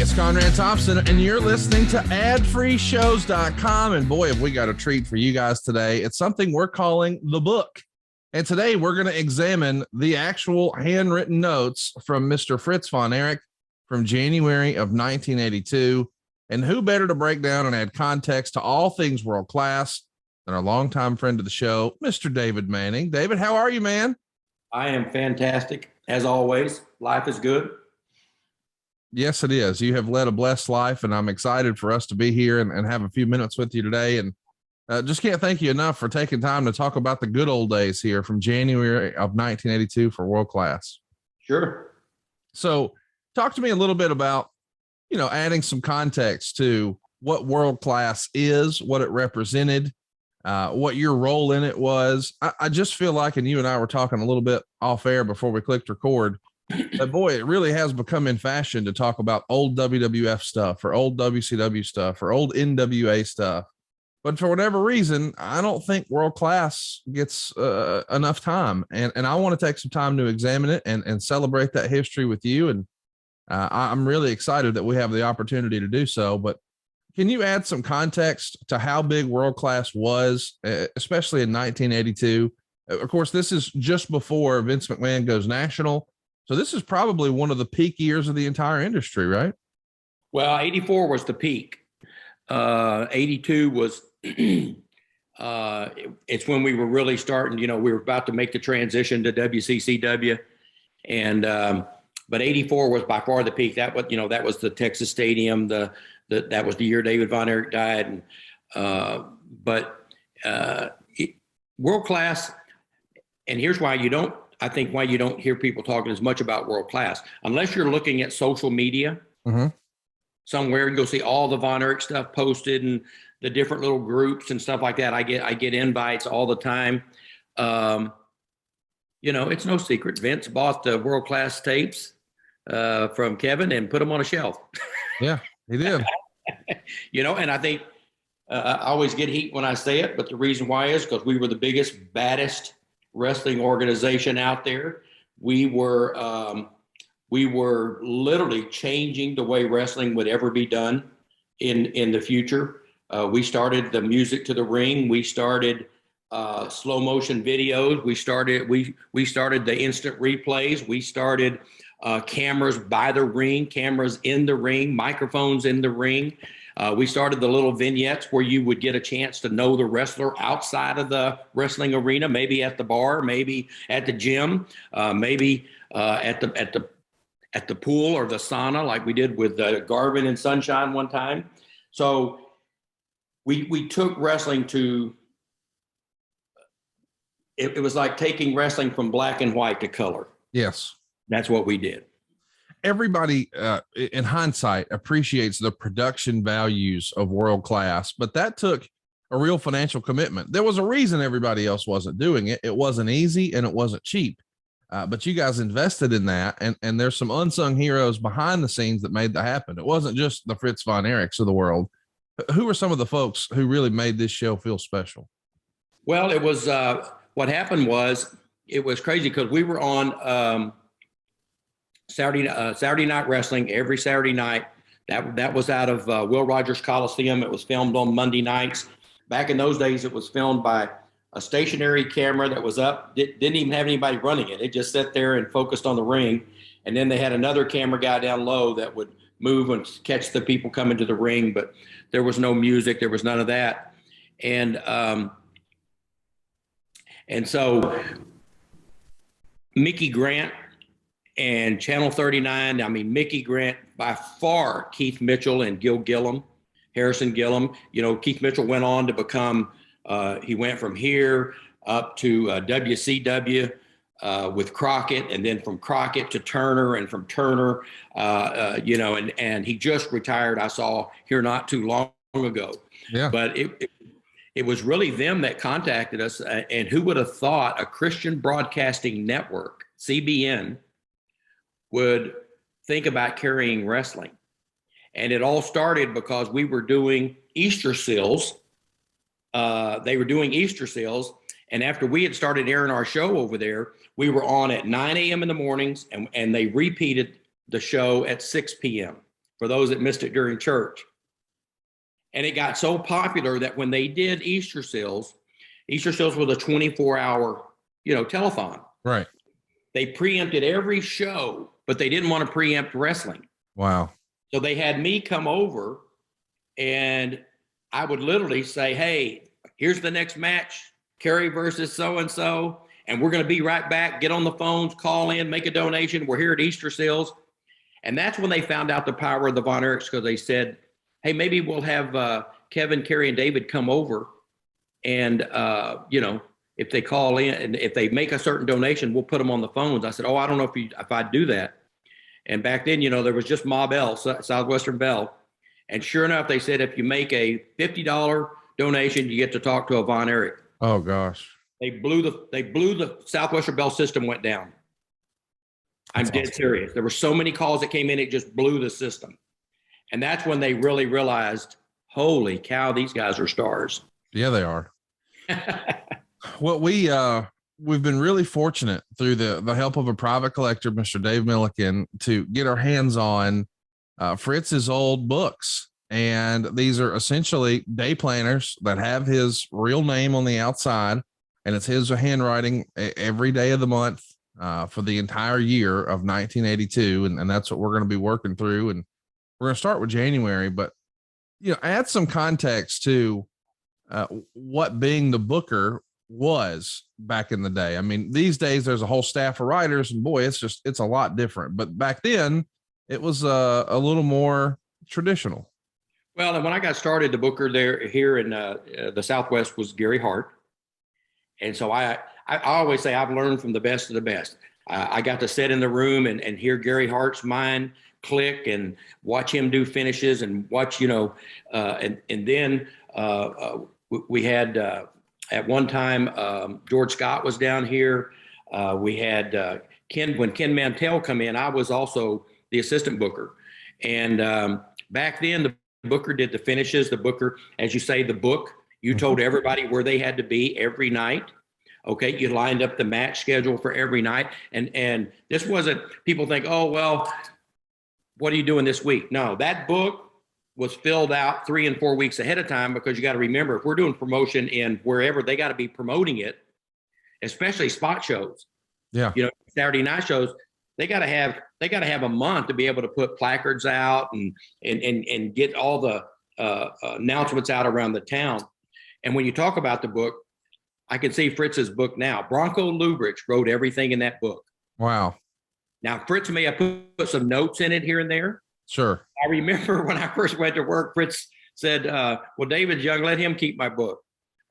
it's Conrad Thompson, and you're listening to adfreeshows.com. And boy, have we got a treat for you guys today. It's something we're calling the book. And today we're going to examine the actual handwritten notes from Mr. Fritz von Erich from January of 1982. And who better to break down and add context to all things world class than our longtime friend of the show, Mr. David Manning. David, how are you, man? I am fantastic. As always, life is good. Yes, it is. You have led a blessed life, and I'm excited for us to be here and have a few minutes with you today. And just can't thank you enough for taking time to talk about the good old days here from January of 1982 for World Class. Sure. So talk to me a little bit about, adding some context to what World Class is, what it represented, what your role in it was. I just feel like, and you and I were talking a little bit off air before we clicked record, but boy, it really has become in fashion to talk about old WWF stuff or old WCW stuff or old NWA stuff. But for whatever reason, I don't think World Class gets enough time. And I want to take some time to examine it and celebrate that history with you. And I'm really excited that we have the opportunity to do so. But can you add some context to how big World Class was, especially in 1982? Of course, this is just before Vince McMahon goes national. So this is probably one of the peak years of the entire industry, right? Well, 84 was the peak. 82 was, it's when we were really starting, we were about to make the transition to WCCW. And, but 84 was by far the peak. That was the Texas Stadium. That was the year David Von Erich died. And, World Class, and here's why you don't hear people talking as much about World Class, unless you're looking at social media. Mm-hmm. Somewhere you'll see all the Von Erich stuff posted and the different little groups and stuff like that. I get invites all the time. It's no secret. Vince bought the World Class tapes from Kevin and put them on a shelf. Yeah, he did. And I think I always get heat when I say it, but the reason why is because we were the biggest, baddest wrestling organization out there. We were literally changing the way wrestling would ever be done in the future. We started the music to the ring. We started slow motion videos. We started the instant replays. We started cameras by the ring, cameras in the ring, microphones in the ring. We started the little vignettes where you would get a chance to know the wrestler outside of the wrestling arena, maybe at the bar, maybe at the gym, maybe at the pool or the sauna, like we did with Garvin and Sunshine one time. So we took wrestling to, it was like taking wrestling from black and white to color. Yes. That's what we did. Everybody in hindsight appreciates the production values of World Class, but that took a real financial commitment. There was a reason everybody else wasn't doing it. It wasn't easy and it wasn't cheap, but you guys invested in that. And there's some unsung heroes behind the scenes that made that happen. It wasn't just the Fritz von Erichs of the world. Who were some of the folks who really made this show feel special? Well, it was, what happened was, it was crazy because we were on, Saturday Night Wrestling every Saturday night. That was out of Will Rogers Coliseum. It was filmed on Monday nights. Back in those days, it was filmed by a stationary camera that was up. Didn't even have anybody running it. It just sat there and focused on the ring. And then they had another camera guy down low that would move and catch the people coming to the ring. But there was no music. There was none of that. And so Mickey Grant and Channel 39, Mickey Grant, by far, Keith Mitchell and Harrison Gillum. Keith Mitchell went on to become, he went from here up to WCW with Crockett, and then from Crockett to Turner, and from Turner, and he just retired, I saw here not too long ago. Yeah. But it was really them that contacted us, and who would have thought a Christian Broadcasting Network, CBN, would think about carrying wrestling. And it all started because we were doing Easter seals. They were doing Easter seals. And after we had started airing our show over there, we were on at 9 a.m. in the mornings, and they repeated the show at 6 p.m. for those that missed it during church. And it got so popular that when they did Easter Seals was a 24-hour, telethon. Right. They preempted every show, but they didn't want to preempt wrestling. Wow. So they had me come over, and I would literally say, hey, here's the next match, Kerry versus so-and-so, and we're going to be right back. Get on the phones, call in, make a donation. We're here at Easter Seals. And that's when they found out the power of the Von Erichs, because they said, hey, maybe we'll have Kevin, Kerry, and David come over, and, if they call in and if they make a certain donation, we'll put them on the phones. I said, oh, I don't know if I'd do that. And back then, there was just Ma Bell, Southwestern Bell. And sure enough, they said, if you make a $50 donation, you get to talk to a Von Erich. Oh gosh. They blew the Southwestern Bell system went down. I'm dead serious. There were so many calls that came in, it just blew the system. And that's when they really realized, holy cow, these guys are stars. Yeah, they are. Well, we've been really fortunate through the help of a private collector, Mr. Dave Milliken, to get our hands on Fritz's old books. And these are essentially day planners that have his real name on the outside, and it's his handwriting every day of the month for the entire year of 1982. And that's what we're going to be working through. And we're going to start with January, but, add some context to what being the booker was back in the day. I mean, these days there's a whole staff of writers, and boy, it's a lot different. But back then it was a little more traditional. Well, and when I got started, the booker here in the Southwest was Gary Hart. And so I always say I've learned from the best of the best. I got to sit in the room and hear Gary Hart's mind click and watch him do finishes and watch, and then we had at one time, George Scott was down here. We had when Ken Mantell come in, I was also the assistant booker. And back then, the booker did the finishes. The booker, as you say, the book, you told everybody where they had to be every night. Okay, you lined up the match schedule for every night. And this wasn't, people think, oh, well, what are you doing this week? No, that book was filled out 3 and 4 weeks ahead of time, because you got to remember, if we're doing promotion in wherever, they got to be promoting it, especially spot shows. Yeah. Saturday night shows, they got to have a month to be able to put placards out and get all the announcements out around the town. And when you talk about the book, I can see Fritz's book now. Bronco Lubrich wrote everything in that book. Wow. Now, Fritz may have put some notes in it here and there. Sure. I remember when I first went to work, Fritz said, well, David's young, let him keep my book.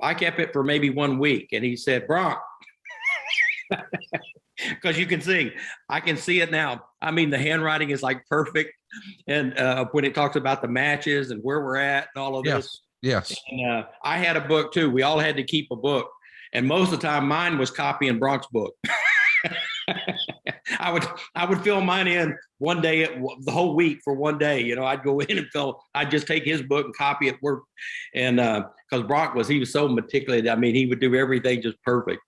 I kept it for maybe 1 week. And he said, Bronk, because you can see, I can see it now. I mean, the handwriting is like perfect. And when it talks about the matches and where we're at and all of this. Yes. And I had a book too. We all had to keep a book. And most of the time mine was copying Bronk's book. I would fill mine in one day, the whole week for one day. I'd go in and I'd just take his book and copy it. And because Bronk he was so meticulous. I mean, he would do everything just perfect.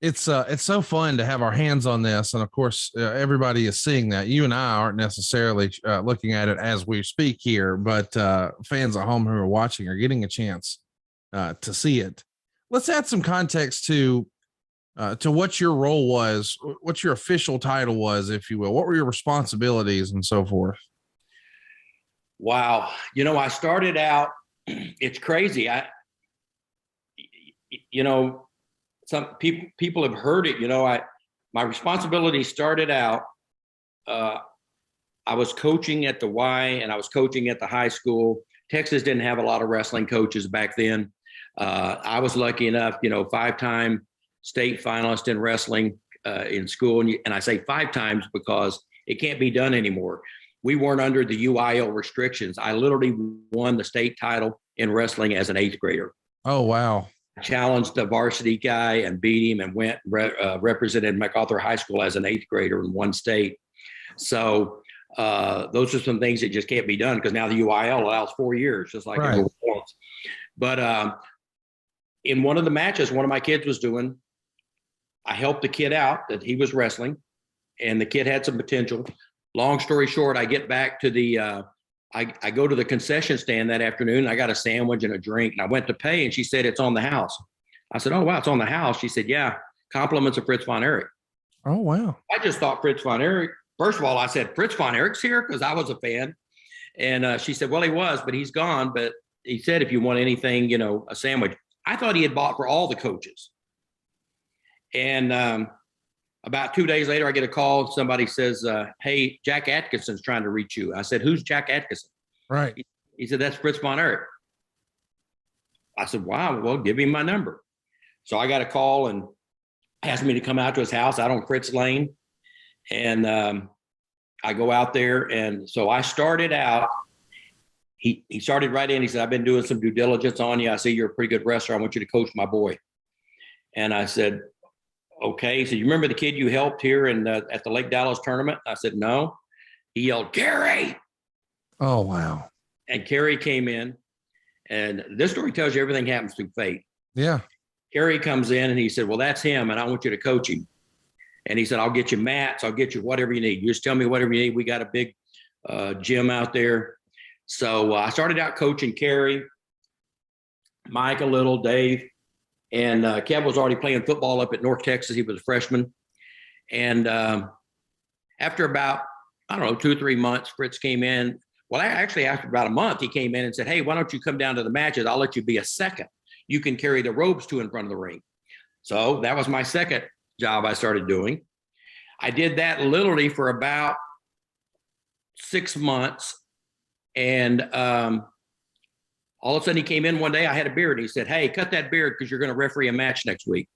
It's so fun to have our hands on this. And of course, everybody is seeing that. You and I aren't necessarily looking at it as we speak here, but fans at home who are watching are getting a chance to see it. Let's add some context to what your role was, what your official title was, if you will. What were your responsibilities and so forth? Wow. I started out, it's crazy. Some people have heard it. My responsibility started out, I was coaching at the Y and I was coaching at the high school. Texas didn't have a lot of wrestling coaches back then. I was lucky enough, 5-time state finalist in wrestling in school. And I say 5 times because it can't be done anymore. We weren't under the UIL restrictions. I literally won the state title in wrestling as an 8th grader. Oh, wow. I challenged a varsity guy and beat him and went represented MacArthur High School as an 8th grader in one state. So those are some things that just can't be done because now the UIL allows 4 years, just like right. Wants. But in one of the matches, one of my kids was doing, I helped the kid out that he was wrestling, and the kid had some potential. Long story short, I get back to I go to the concession stand that afternoon. I got a sandwich and a drink, and I went to pay, and she said, it's on the house. I said, oh, wow, it's on the house. She said, yeah, compliments of Fritz von Erich. Oh, wow. I just thought Fritz von Erich, first of all, I said, Fritz von Erich's here because I was a fan. And she said, well, he was, but he's gone. But he said, if you want anything, you know, a sandwich. I thought he had bought for all the coaches. And about 2 days later, I get a call. Somebody says, hey, Jack Atkinson's trying to reach you. I said, who's Jack Atkinson? Right. He said, that's Fritz von Erich. I said, wow, well, give him my number. So I got a call and asked me to come out to his house out on Fritz Lane. And I go out there. And so I started out. He started right in. He said, I've been doing some due diligence on you. I see you're a pretty good wrestler. I want you to coach my boy. And I said, okay. He said, you remember the kid you helped here at the Lake Dallas tournament? I said, no. He yelled, Gary. Oh, wow. And Kerry came in. And this story tells you everything happens through fate. Yeah. Kerry comes in and he said, well, that's him. And I want you to coach him. And he said, I'll get you mats. I'll get you whatever you need. You just tell me whatever you need. We got a big gym out there. So I started out coaching Kerry, Mike a little, Dave. And Kev was already playing football up at North Texas. He was a freshman. And after about, I don't know, 2 or 3 months, Fritz came in. Well, actually, after about a month, he came in and said, hey, why don't you come down to the matches? I'll let you be a second. You can carry the ropes to in front of the ring. So that was my second job I started doing. I did that literally for about 6 months. And all of a sudden he came in one day, I had a beard. He said, hey, cut that beard because you're going to referee a match next week.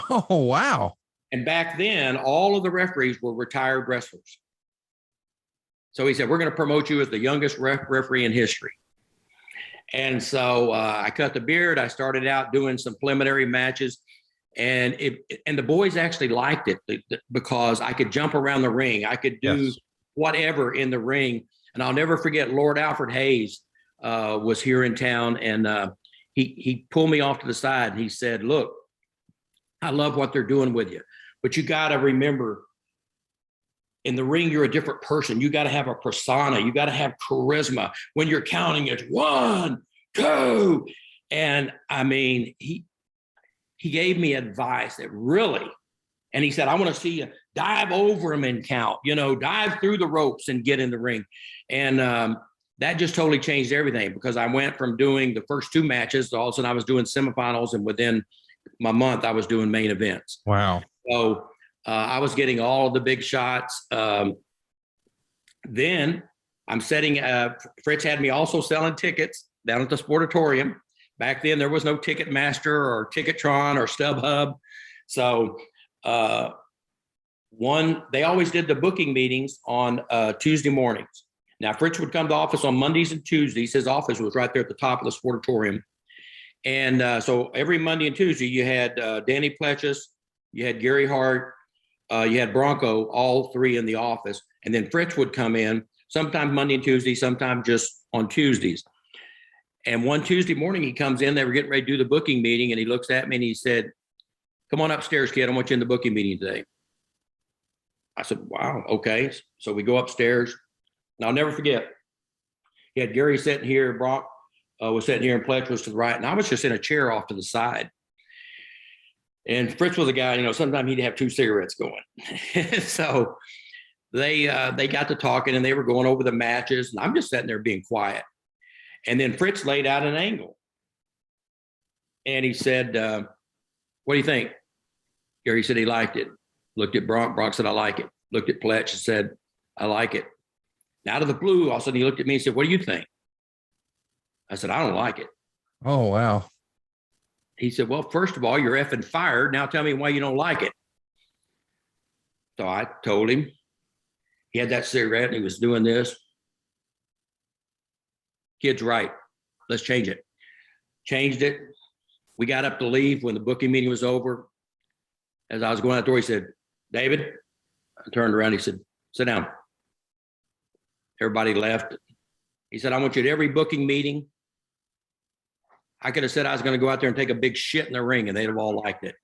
Oh, wow. And back then, all of the referees were retired wrestlers. So he said, we're going to promote you as the youngest referee in history. And so I cut the beard. I started out doing some preliminary matches. And the boys actually liked it because I could jump around the ring. I could do whatever in the ring. And I'll never forget Lord Alfred Hayes was here in town. And he pulled me off to the side. And he said, look, I love what they're doing with you. But you got to remember, in the ring, you're a different person. You got to have a persona. You got to have charisma. When you're counting, it's 1, 2. And I mean, he gave me advice that really, and he said, I want to see you dive over him and count, dive through the ropes and get in the ring. And that just totally changed everything because I went from doing the first 2 matches to all of a sudden I was doing semifinals. And within my month, I was doing main events. Wow. So I was getting all of the big shots. Then I'm setting, Fritz had me also selling tickets down at the Sportatorium. Back then, there was no Ticketmaster or Ticketron or StubHub. So they always did the booking meetings on Tuesday mornings. Now, Fritz would come to office on Mondays and Tuesdays. His office was right there at the top of the Sportatorium. And so every Monday and Tuesday, you had Danny Pletchus, you had Gary Hart, you had Bronco, all 3 in the office. And then Fritz would come in sometimes Monday and Tuesday, sometimes just on Tuesdays. And one Tuesday morning, he comes in, they were getting ready to do the booking meeting. And he looks at me and he said, come on upstairs, kid. I want you in the booking meeting today. I said, wow, okay. So we go upstairs. And I'll never forget, he had Gary sitting here, Brock was sitting here, and Pletch was to the right. And I was just in a chair off to the side. And Fritz was a guy, sometimes he'd have 2 cigarettes going. So they got to talking and they were going over the matches. And I'm just sitting there being quiet. And then Fritz laid out an angle. And he said, what do you think? Gary said he liked it. Looked at Brock. Brock said, I like it. Looked at Pletch and said, I like it. And out of the blue, all of a sudden he looked at me and said, what do you think? I said, I don't like it. Oh, wow. He said, well, first of all, you're effing fired. Now tell me why you don't like it. So I told him. He had that cigarette and he was doing this. Kid's right. Let's change it. Changed it. We got up to leave when the booking meeting was over. As I was going out the door, he said, David, I turned around. He said, sit down. Everybody left. He said, I want you at every booking meeting. I could have said I was going to go out there and take a big shit in the ring and they'd have all liked it.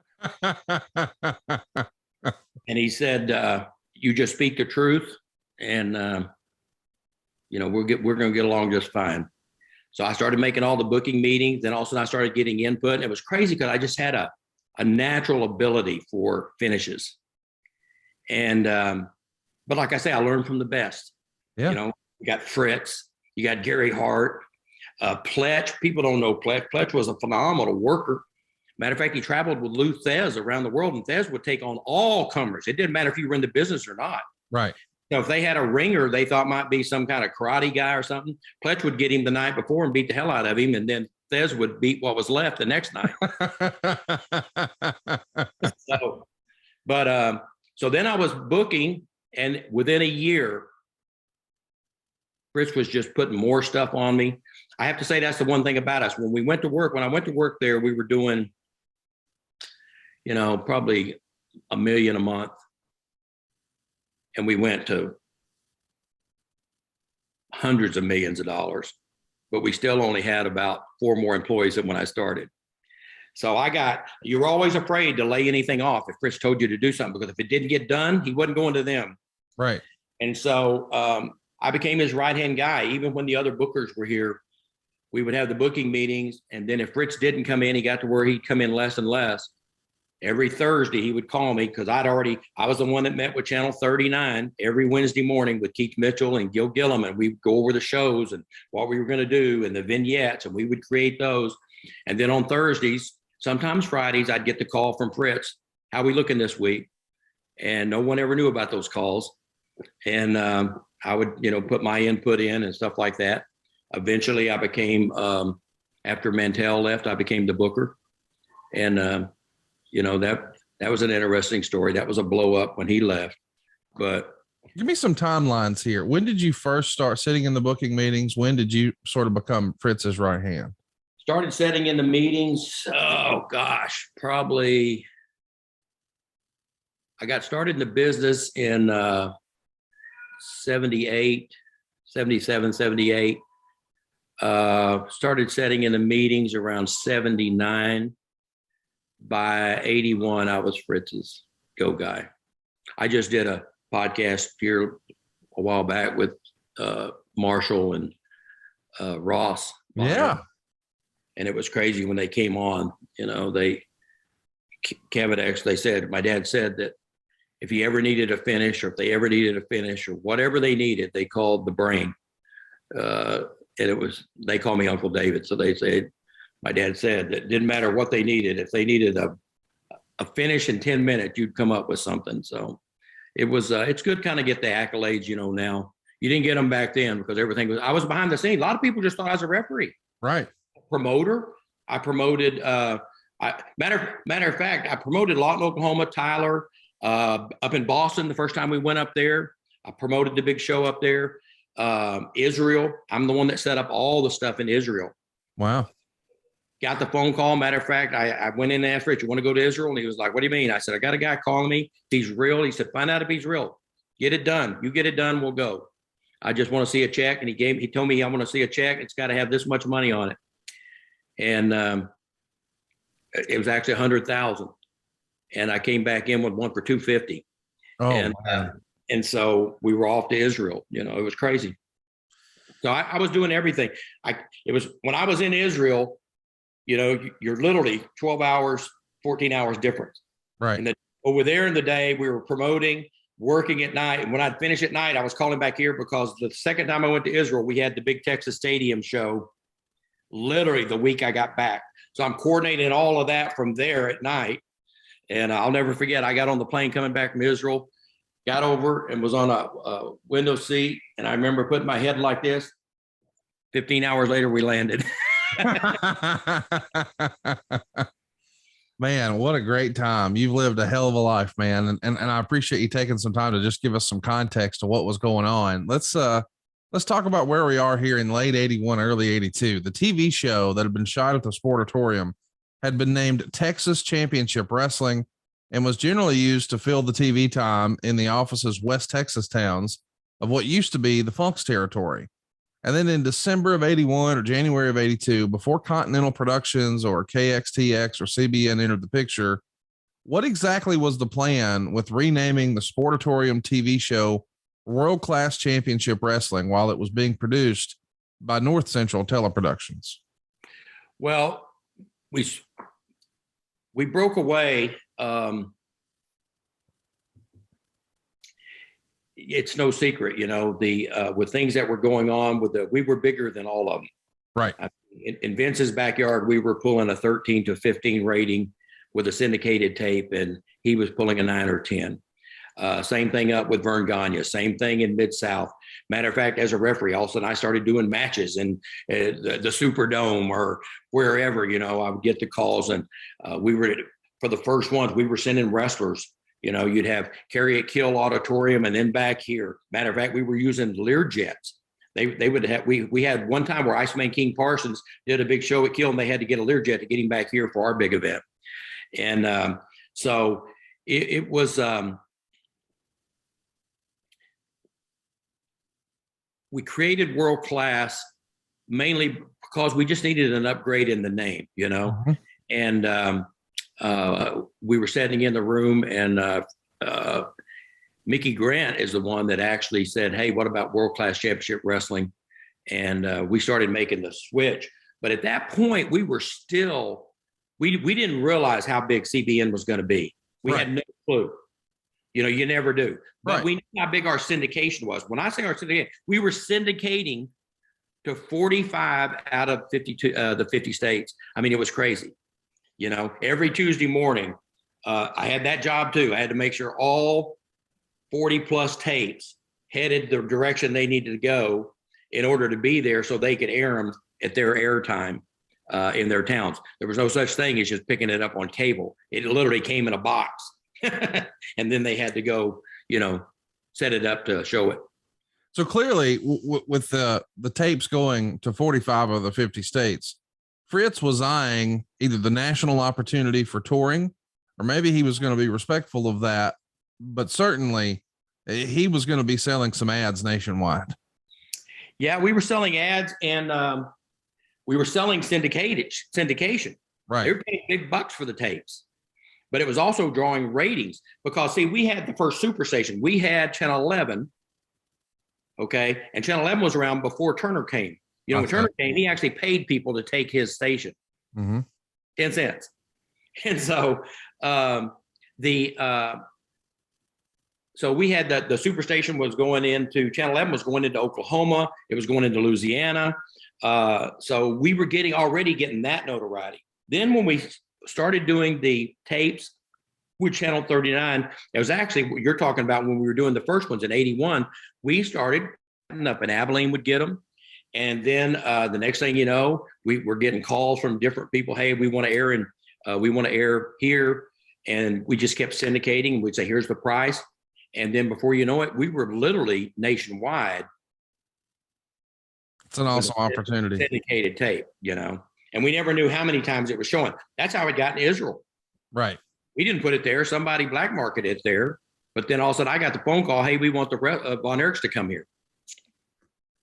And he said, you just speak the truth and we're going to get along just fine. So I started making all the booking meetings, and also I started getting input. And it was crazy because I just had a natural ability for finishes. And but like I say, I learned from the best. Yeah. You got Fritz, you got Gary Hart, Pletch. People don't know Pletch. Pletch was a phenomenal worker. Matter of fact, he traveled with Lou Thez around the world, and Thez would take on all comers. It didn't matter if you were in the business or not. Right. So if they had a ringer they thought might be some kind of karate guy or something, Pletch would get him the night before and beat the hell out of him, and then Thez would beat what was left the next night. So then I was booking, and within a year, Fritz was just putting more stuff on me. I have to say that's the one thing about us. When I went to work there, we were doing, probably $1 million a month. And we went to hundreds of millions of dollars, but we still only had about 4 more employees than when I started. So you were always afraid to lay anything off if Fritz told you to do something, because if it didn't get done, he wasn't going to them. Right. And so I became his right-hand guy. Even when the other bookers were here, we would have the booking meetings. And then if Fritz didn't come in, he got to where he'd come in less and less. Every Thursday, he would call me because I was the one that met with Channel 39 every Wednesday morning with Keith Mitchell and Gil Gillum. And we'd go over the shows and what we were going to do and the vignettes, and we would create those. And then on Thursdays, sometimes Fridays, I'd get the call from Fritz, how we looking this week? And no one ever knew about those calls. And I would, put my input in and stuff like that. Eventually I became, after Mantell left, I became the booker. And, that was an interesting story. That was a blow up when he left. But give me some timelines here. When did you first start sitting in the booking meetings? When did you sort of become Fritz's right hand? Started sitting in the meetings. Oh gosh, probably. I got started in the business in 78, 77, 78. Started sitting in the meetings around 79. By 81, I was Fritz's go guy. I just did a podcast here a while back with Marshall and Ross. Yeah. And it was crazy when they came on. Kevin X, my dad said that if he ever needed a finish, or if they ever needed a finish, or whatever they needed, they called the brain. And they call me Uncle David. So they said, my dad said that it didn't matter what they needed. If they needed a finish in 10 minutes, you'd come up with something. So it was, it's good kind of get the accolades, now. You didn't get them back then because I was behind the scenes. A lot of people just thought I was a referee. Right. Promoter. I promoted, matter of fact, I promoted Lawton, Oklahoma, Tyler, up in Boston the first time we went up there. I promoted the big show up there. Israel. I'm the one that set up all the stuff in Israel. Wow. Got the phone call. Matter of fact, I went in and asked Rich, you want to go to Israel? And he was like, what do you mean? I said, I got a guy calling me. If he's real. He said, find out if he's real. Get it done. You get it done, we'll go. I just want to see a check. And he told me, I want to see a check. It's got to have this much money on it. And it was actually 100,000. And I came back in with one for 250. Oh, and so we were off to Israel. It was crazy. So I was doing everything. It was when I was in Israel, you're literally 12 hours, 14 hours difference. Right. And over there in the day, we were promoting, working at night. And when I'd finish at night, I was calling back here because the second time I went to Israel, we had the big Texas Stadium show literally the week I got back. So I'm coordinating all of that from there at night. And I'll never forget, I got on the plane coming back from Israel, got over and was on a window seat. And I remember putting my head like this. 15 hours later, we landed. Man, what a great time. You've lived a hell of a life, man. And I appreciate you taking some time to just give us some context to what was going on. Let's talk about where we are here in late 81, early 82. The TV show that had been shot at the Sportatorium had been named Texas Championship Wrestling and was generally used to fill the TV time in the office's West Texas towns of what used to be the Funk's territory. And then in December of 81 or January of 82, before Continental Productions or KXTX or CBN entered the picture, what exactly was the plan with renaming the Sportatorium TV show World Class Championship Wrestling while it was being produced by North Central Teleproductions? Well, we broke away. It's no secret, with things that were going on we were bigger than all of them. Right. In Vince's backyard, we were pulling a 13 to 15 rating with a syndicated tape, and he was pulling a 9 or 10. Same thing up with Vern Gagne, same thing in Mid-South. Matter of fact, as a referee, all of a sudden I started doing matches in the Superdome or wherever, I would get the calls, and we were, for the first ones, we were sending wrestlers. You'd have Carry It Kill Auditorium and then back here. Matter of fact, we were using Learjets. They would have, we had one time where Iceman King Parsons did a big show at Kill, and they had to get a Learjet to get him back here for our big event. And so it was, we created World Class mainly because we just needed an upgrade in the name, Mm-hmm. And we were sitting in the room, and Mickey Grant is the one that actually said, hey, what about World Class Championship Wrestling? And we started making the switch. But at that point, we were still, we didn't realize how big CBN was going to be. We had no clue. You never do. But we knew how big our syndication was. When I say our syndication, we were syndicating to 45 out of 52, the 50 states. I mean, it was crazy. Every Tuesday morning, I had that job too. I had to make sure all 40 plus tapes headed the direction they needed to go in order to be there so they could air them at their air time in their towns. There was no such thing as just picking it up on cable. It literally came in a box. And then they had to go, set it up to show it. So clearly with the tapes going to 45 of the 50 states, Fritz was eyeing either the national opportunity for touring, or maybe he was going to be respectful of that, but certainly he was going to be selling some ads nationwide. Yeah, we were selling ads, and we were selling syndication. Right. They were paying big bucks for the tapes, but it was also drawing ratings because, see, we had the first superstation. We had Channel 11, okay, and Channel 11 was around before Turner came. When Turner came, he actually paid people to take his station, 10 cents. And so so we had the superstation was going into, Channel 11 was going into Oklahoma. It was going into Louisiana. So we were already getting that notoriety. Then when we started doing the tapes with Channel 39, it was actually what you're talking about when we were doing the first ones in 81. We started up, and Abilene would get them. And then the next thing you know, we were getting calls from different people. Hey, we want to air we want to air here. And we just kept syndicating. We'd say, here's the price. And then before you know it, we were literally nationwide. It's an awesome opportunity. Syndicated tape, and we never knew how many times it was showing. That's how it got in Israel. Right. We didn't put it there. Somebody black marketed it there. But then all of a sudden I got the phone call. Hey, we want the Von Erichs to come here.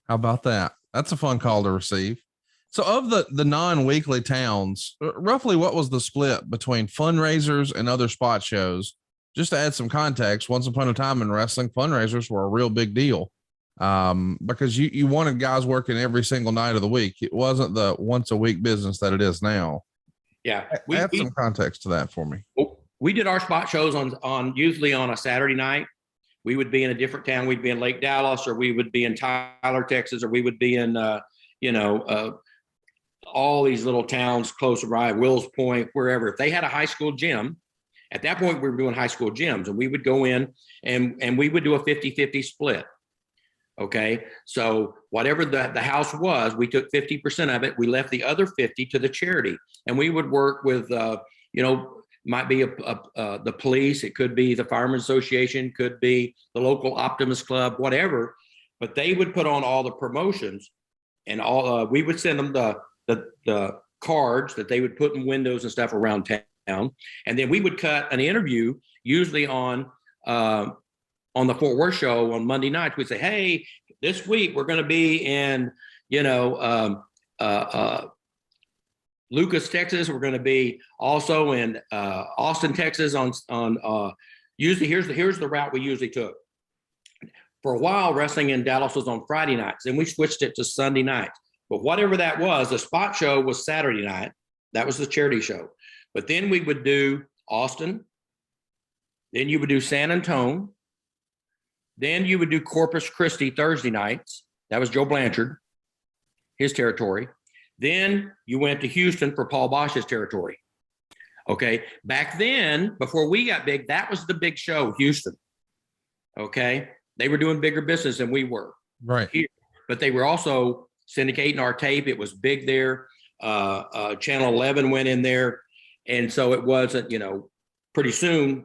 How about that? That's a fun call to receive. So of the non-weekly towns, roughly what was the split between fundraisers and other spot shows? Just to add some context, once upon a time in wrestling, fundraisers were a real big deal because you wanted guys working every single night of the week. It wasn't the once a week business that it is now. Yeah. Add some context to that for me. We did our spot shows on usually on a Saturday night. We would be in a different town. We'd be in Lake Dallas, or we would be in Tyler, Texas, or we would be in, all these little towns close by, Wills Point, wherever. If they had a high school gym, at that point, we were doing high school gyms, and we would go in and we would do a 50-50 split. Okay. So whatever the house was, we took 50% of it. We left the other 50 to the charity, and we would work with, might be the police. It could be the Firemen's Association, could be the local Optimist Club, whatever. But they would put on all the promotions, and we would send them the cards that they would put in windows and stuff around town. And then we would cut an interview, usually on the Fort Worth show on Monday nights. We'd say, hey, this week we're going to be in, Lucas, Texas. We're going to be also in Austin, Texas on usually here's the route we usually took. For a while, wrestling in Dallas was on Friday nights, and we switched it to Sunday nights. But whatever that was, the spot show was Saturday night. That was the charity show. But then we would do Austin. Then you would do San Antonio. Then you would do Corpus Christi Thursday nights. That was Joe Blanchard, his territory. Then you went to Houston for Paul Bosch's territory. Okay. Back then, before we got big, that was the big show, Houston. Okay. They were doing bigger business than we were. Right. Here. But they were also syndicating our tape. It was big there. Channel 11 went in there. And so it wasn't, pretty soon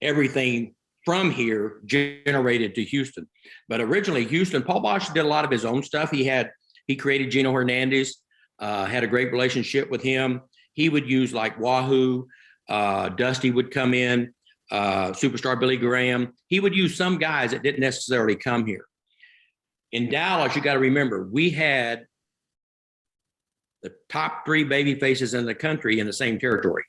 everything from here generated to Houston. But originally Houston, Paul Bosch did a lot of his own stuff. He created Gino Hernandez, had a great relationship with him. He would use like Wahoo, Dusty would come in, Superstar Billy Graham. He would use some guys that didn't necessarily come here. In Dallas, you got to remember, we had the top 3 baby faces in the country in the same territory.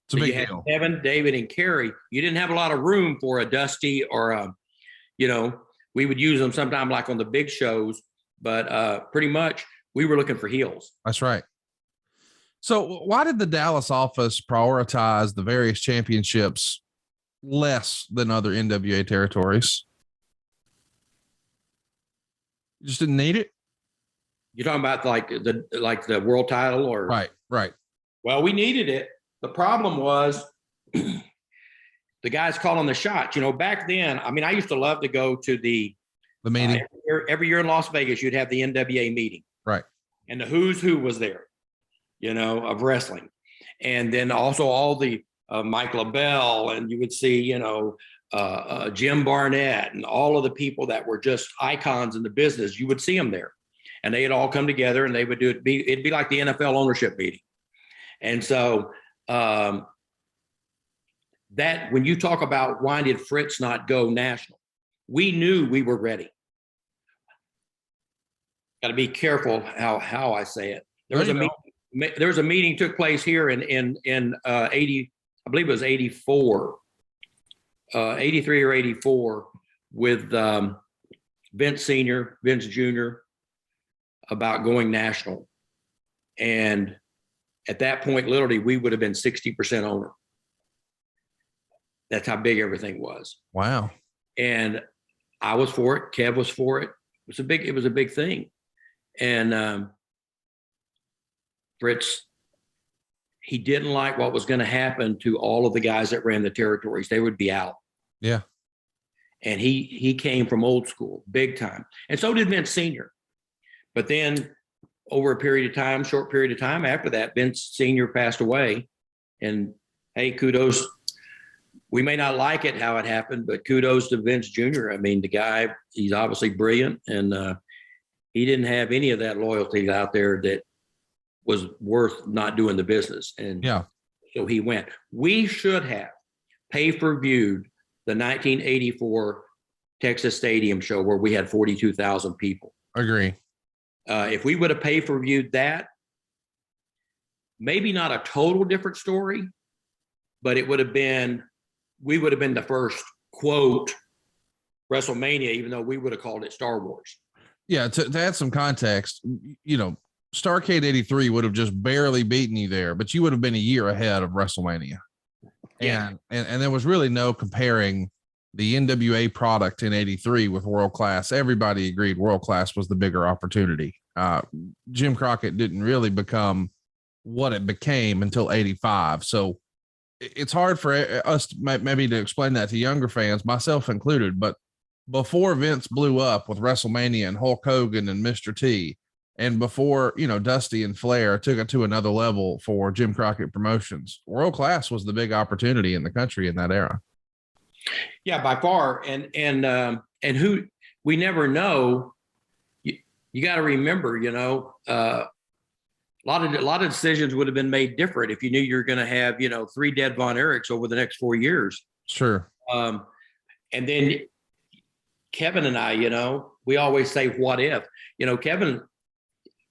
It's a big deal. Kevin, David, and Kerry. You didn't have a lot of room for a Dusty or we would use them sometime like on the big shows, but pretty much we were looking for heels. That's right. So why did the Dallas office prioritize the various championships less than other NWA territories? You just didn't need it? You're talking about like the world title or right. Well, we needed it. The problem was the guys calling the shots. Back then, I mean, I used to love to go to the meeting. Every year in Las Vegas, you'd have the NWA meeting. Right. And the who's who was there, of wrestling. And then also all the Mike LaBelle, and you would see, Jim Barnett and all of the people that were just icons in the business. You would see them there. And they'd all come together and they would it'd be like the NFL ownership meeting. And so that when you talk about why did Fritz not go national, we knew we were ready. Got to be careful how I say it. There was a meeting took place here in 80, I believe it was 84, 83 or 84 with Vince Sr., Vince Jr. about going national. And at that point, literally, we would have been 60% owner. That's how big everything was. Wow. And I was for it. Kev was for it. It was a big thing. And Fritz, he didn't like what was going to happen to all of the guys that ran the territories. They would be out. Yeah. And he came from old school, big time. And so did Vince Sr. But then over a short period of time after that, Vince Sr. passed away. And hey, kudos. We may not like it how it happened, but kudos to Vince Jr. I mean, the guy, he's obviously brilliant, and he didn't have any of that loyalty out there that was worth not doing the business. And yeah, so he went. We should have pay-per-viewed the 1984 Texas Stadium show where we had 42,000 people. Agree. If we would have pay-per-viewed that, maybe not a total different story, but we would have been the first quote WrestleMania, even though we would have called it Star Wars. Yeah. To add some context, Starrcade 83 would have just barely beaten you there, but you would have been a year ahead of WrestleMania. Yeah. And there was really no comparing the NWA product in 83 with World Class. Everybody agreed World Class was the bigger opportunity. Jim Crockett didn't really become what it became until 85. So it's hard for us maybe to explain that to younger fans, myself included, but before Vince blew up with WrestleMania and Hulk Hogan and Mr. T, and before, Dusty and Flair took it to another level for Jim Crockett Promotions, World Class was the big opportunity in the country in that era. Yeah, by far. And who we never know. You got to remember, a lot of decisions would have been made different if you knew you were going to have, 3 dead Von Erichs over the next 4 years. Sure. And then Kevin and I, we always say, what if,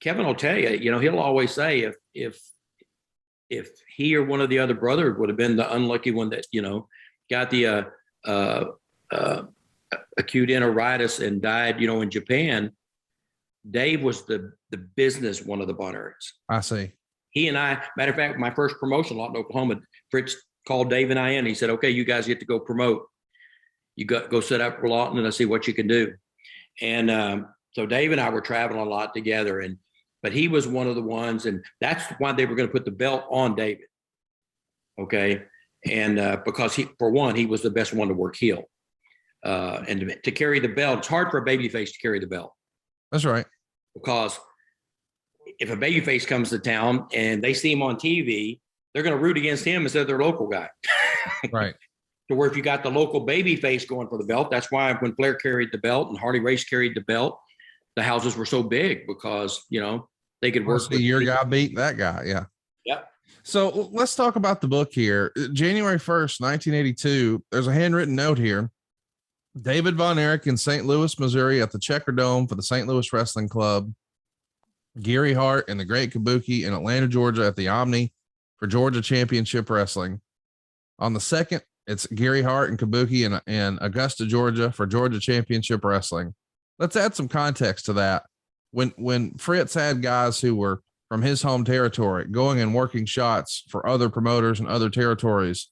Kevin will tell you, he'll always say if he or one of the other brothers would have been the unlucky one that, got the acute enteritis and died, in Japan, Dave was the business one of the Bonnerets. I see. He and I, matter of fact, my first promotion lot in Oklahoma, Fritz called Dave and I in. He said, okay, you guys get to go promote. You go set up for Lawton and I see what you can do. And so Dave and I were traveling a lot together, but he was one of the ones, and that's why they were going to put the belt on David. Okay. And because for one, he was the best one to work heel. And to carry the belt, it's hard for a babyface to carry the belt. That's right. Because if a babyface comes to town and they see him on TV, they're going to root against him instead of their local guy. Right. To where if you got the local babyface going for the belt, that's why when Flair carried the belt and Harley Race carried the belt, the houses were so big because, they could work. Your guy beat that guy. Yeah. Yep. So let's talk about the book here. January 1st, 1982. There's a handwritten note here. David Von Erich in St. Louis, Missouri at the Checker Dome for the St. Louis Wrestling Club. Gary Hart and the Great Kabuki in Atlanta, Georgia at the Omni for Georgia Championship Wrestling. On the 2nd, it's Gary Hart and Kabuki in Augusta, Georgia for Georgia Championship Wrestling. Let's add some context to that. When Fritz had guys who were from his home territory going and working shots for other promoters and other territories,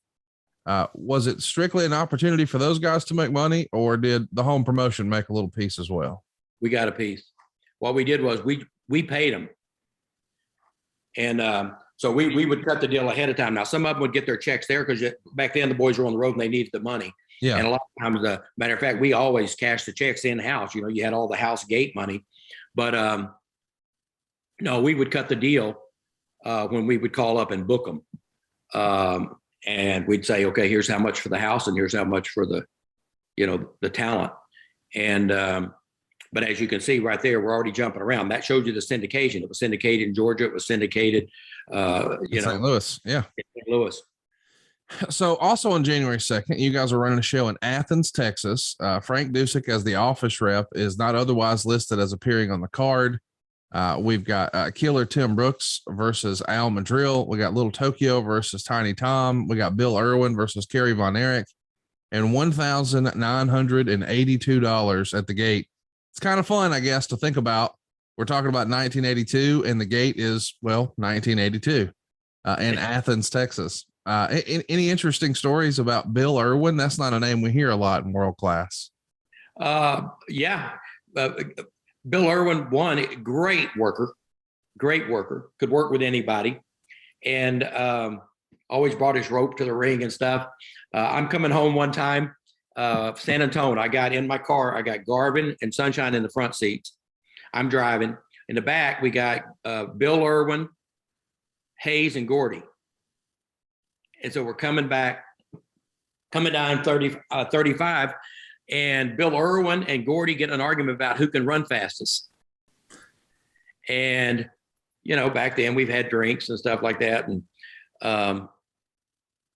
was it strictly an opportunity for those guys to make money, or did the home promotion make a little piece as well? We got a piece. What we did was we paid them. And so we would cut the deal ahead of time. Now, some of them would get their checks there because back then the boys were on the road and they needed the money. Yeah. And a lot of times, matter of fact, we always cashed the checks in house. You had all the house gate money. But no, we would cut the deal when we would call up and book them. And we'd say, okay, here's how much for the house and here's how much for the talent. And but as you can see right there, we're already jumping around. That shows you the syndication. It was syndicated in Georgia. It was syndicated, St. Louis. Yeah. St. Louis. So also on January 2nd, you guys are running a show in Athens, Texas. Frank Dusek as the office rep is not otherwise listed as appearing on the card. We've got Killer Tim Brooks versus Al Madrill. We got Little Tokyo versus Tiny Tom. We got Bill Irwin versus Kerry Von Erich, and $1,982 at the gate. It's kind of fun, I guess, to think about. We're talking about 1982, and the gate is 1982 in Athens, Texas. Any interesting stories about Bill Irwin? That's not a name we hear a lot in world class. Yeah. Bill Irwin, great worker, could work with anybody, and always brought his rope to the ring and stuff. I'm coming home one time, San Antonio. I got in my car. I got Garvin and Sunshine in the front seats. I'm driving. In the back, we got Bill Irwin, Hayes, and Gordy. And so we're coming down 35, and Bill Irwin and Gordy get an argument about who can run fastest. And, back then we've had drinks and stuff like that. And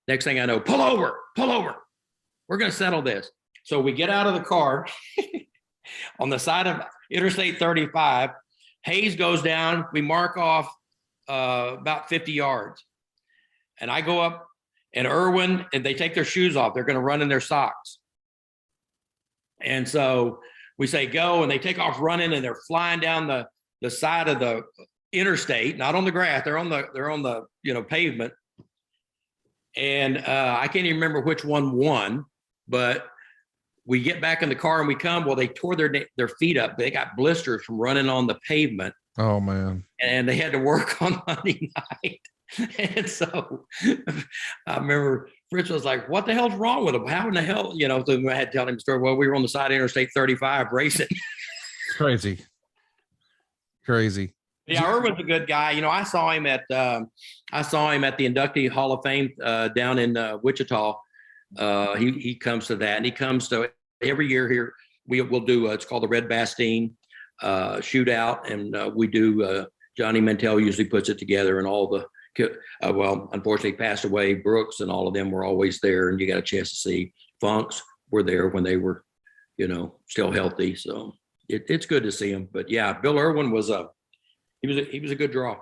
next thing I know, pull over. We're going to settle this. So we get out of the car on the side of Interstate 35. Hayes goes down. We mark off about 50 yards. And I go up, and Irwin, and they take their shoes off. They're going to run in their socks. And so we say, go, and they take off running, and they're flying down the side of the interstate, not on the grass. They're on the pavement. And I can't even remember which one won, but we get back in the car and we come. Well, they tore their feet up. They got blisters from running on the pavement. Oh, man. And they had to work on Monday night. And so I remember Fritz was like, what the hell's wrong with him? How in the hell, so I had to tell him the story. Well, we were on the side of Interstate 35 racing. Crazy. Yeah, Irwin's a good guy. I saw him at the inductee Hall of Fame down in Wichita. He comes to that, and he comes to every year here. We'll do it's called the Red Bastine shootout, and we do. Johnny Mantell usually puts it together, and all the unfortunately passed away. Brooks and all of them were always there, and you got a chance to see. Funks were there when they were, still healthy. So it's good to see him. But yeah, Bill Irwin was he was a good draw.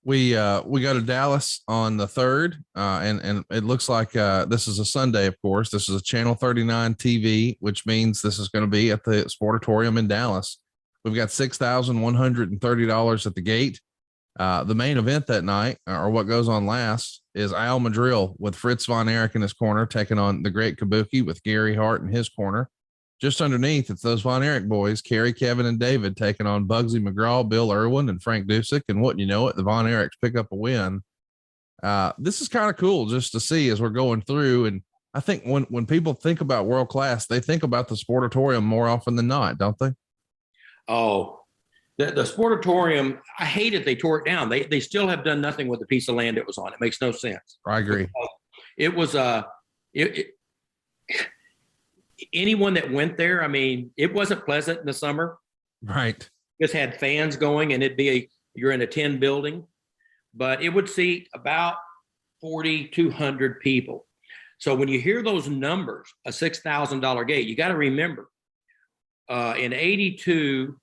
We go to Dallas on the 3rd, and it looks like this is a Sunday, of course. This is a Channel 39 TV, which means this is going to be at the Sportatorium in Dallas. We've got $6,130 at the gate. The main event that night, or what goes on last, is Al Madrill with Fritz Von Erich in his corner, taking on the Great Kabuki with Gary Hart in his corner. Just underneath, it's those Von Erich boys, Kerry, Kevin, and David, taking on Bugsy McGraw, Bill Irwin, and Frank Dusick. And wouldn't you know it, the Von Erichs pick up a win. This is kind of cool just to see as we're going through. And I think when people think about world class, they think about the Sportatorium more often than not, don't they? Oh, the Sportatorium, I hate it. They tore it down. They still have done nothing with the piece of land it was on. It makes no sense. I agree. It was anyone that went there, I mean, it wasn't pleasant in the summer. Right. Just had fans going, and you're in a 10 building, but it would seat about 4,200 people. So when you hear those numbers, a $6,000 gate, you got to remember, in 82,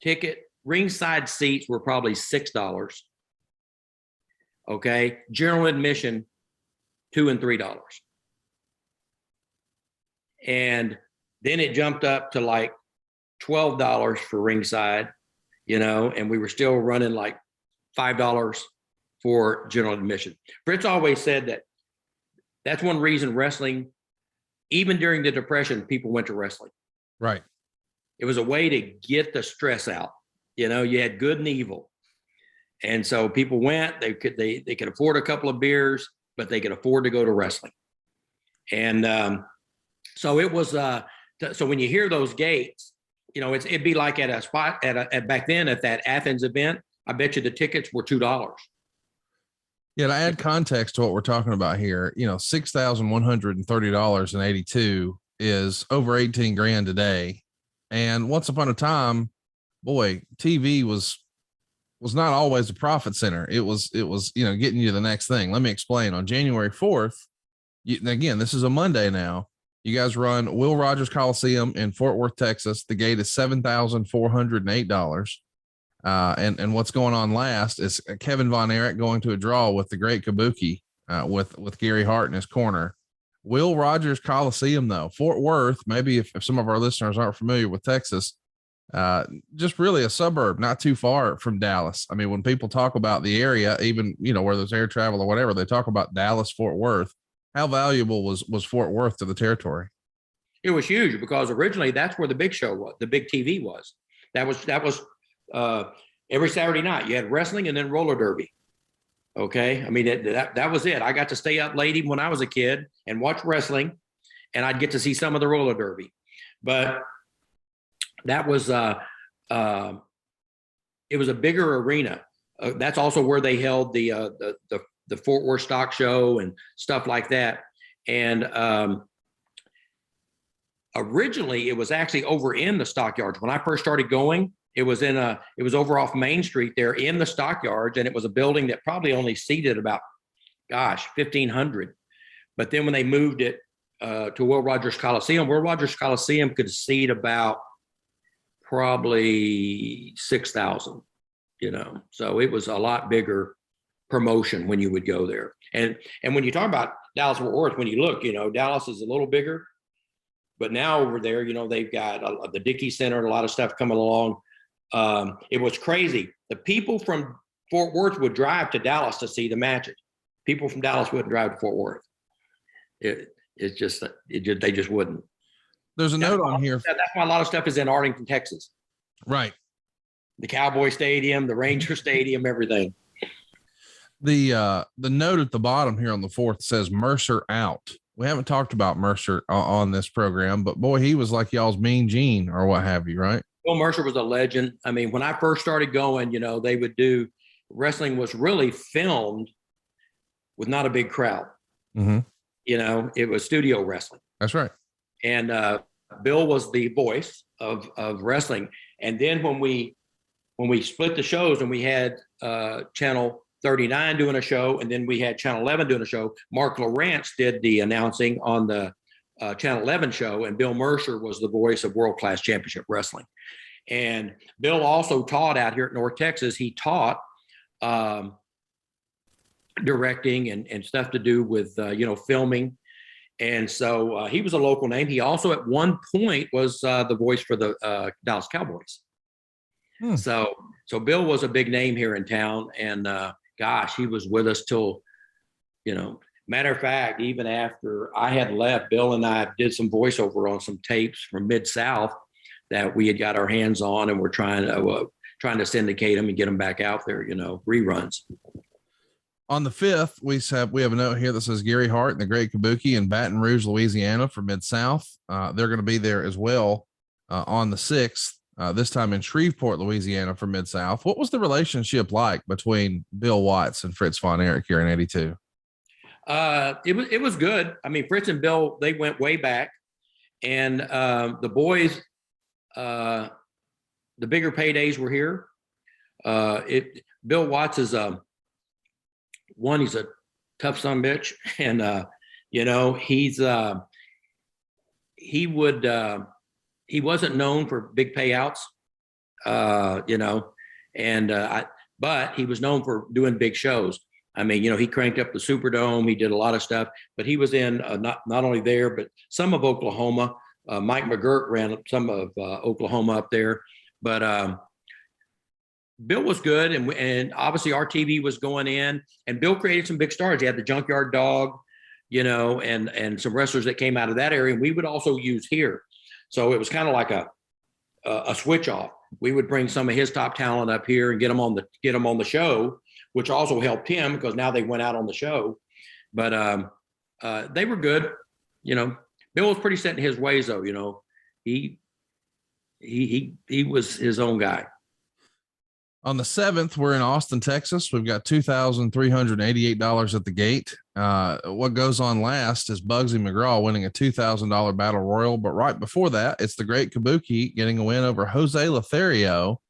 ticket ringside seats were probably $6. Okay. General admission, $2 and $3. And then it jumped up to like $12 for ringside, and we were still running like $5 for general admission. Fritz always said that that's one reason wrestling, even during the Depression, people went to wrestling. Right. It was a way to get the stress out. You had good and evil. And so people went, they could afford a couple of beers, but they could afford to go to wrestling. And so it was, so when you hear those gates, it'd be like at a spot at back then at that Athens event, I bet you the tickets were $2. Yeah, to add context to what we're talking about here, $6,130 in 82 is over 18 grand today. And once upon a time, boy, TV was not always a profit center. It was, getting you the next thing. Let me explain. On January 4th, again, this is a Monday now. You guys run Will Rogers Coliseum in Fort Worth, Texas. The gate is $7,408. And what's going on last is Kevin Von Erich going to a draw with the Great Kabuki, with Gary Hart in his corner. Will Rogers Coliseum, though, Fort Worth, maybe if some of our listeners aren't familiar with Texas, just really a suburb, not too far from Dallas. I mean, when people talk about the area, even, where there's air travel or whatever, they talk about Dallas, Fort Worth. How valuable was Fort Worth to the territory? It was huge because originally that's where the big show was. The big TV was. That was every Saturday night. You had wrestling and then roller derby. Okay, I mean that was it. I got to stay up late even when I was a kid and watch wrestling, and I'd get to see some of the roller derby. But that was it was a bigger arena. That's also where they held the Fort Worth Stock Show and stuff like that. And originally it was actually over in the stockyards. When I first started going, it was over off Main Street there in the stockyards, and it was a building that probably only seated about, 1,500. But then when they moved it to Will Rogers Coliseum could seat about probably 6,000, so it was a lot bigger promotion when you would go there. And when you talk about Dallas Fort Worth, when you look, Dallas is a little bigger, but now over there, they've got the Dickey Center and a lot of stuff coming along. It was crazy. The people from Fort Worth would drive to Dallas to see the matches. People from Dallas wouldn't drive to Fort Worth. They just wouldn't. There's a note on here. That's why a lot of stuff is in Arlington, Texas. Right. The Cowboy Stadium, the Ranger Stadium, everything. The note at the bottom here on the 4th says Mercer out. We haven't talked about Mercer on this program, but boy, he was like y'all's Mean Gene or what have you, right? Bill Mercer was a legend. I mean, when I first started going, they would do wrestling was really filmed with not a big crowd. Mm-hmm. It was studio wrestling. That's right. And Bill was the voice of wrestling. And then when we split the shows and we had Channel 39 doing a show, and then we had Channel 11 doing a show, Mark Lawrence did the announcing on the Channel 11 show, and Bill Mercer was the voice of World Class Championship Wrestling. And Bill also taught out here at North Texas. He taught directing and stuff to do with, filming. And so he was a local name. He also at one point was the voice for the Dallas Cowboys. So Bill was a big name here in town. And gosh, he was with us till, matter of fact, even after I had left, Bill and I did some voiceover on some tapes from Mid-South that we had got our hands on, and we're trying to syndicate them and get them back out there, reruns. On the 5th, we have a note here that says Gary Hart and the Great Kabuki in Baton Rouge, Louisiana for Mid-South. They're going to be there as well on the 6th, this time in Shreveport, Louisiana for Mid-South. What was the relationship like between Bill Watts and Fritz Von Erich here in 82? It was good. I mean, Fritz and Bill, they went way back, and the boys, the bigger paydays were here. Bill Watts is he's a tough son of a bitch, and he wasn't known for big payouts, but he was known for doing big shows. I mean, he cranked up the Superdome. He did a lot of stuff, but he was in not only there, but some of Oklahoma. Mike McGurk ran some of Oklahoma up there, but Bill was good, and obviously our TV was going in, and Bill created some big stars. He had the Junkyard Dog, and some wrestlers that came out of that area, and we would also use here. So it was kind of like a switch off. We would bring some of his top talent up here and get them on the show, which also helped him because now they went out on the show. But they were good. Bill was pretty set in his ways, though. He was his own guy. On the 7th, we're in Austin, Texas. We've got $2,388 at the gate. What goes on last is Bugsy McGraw winning a $2,000 battle royal. But right before that, it's the Great Kabuki getting a win over Jose Lothario.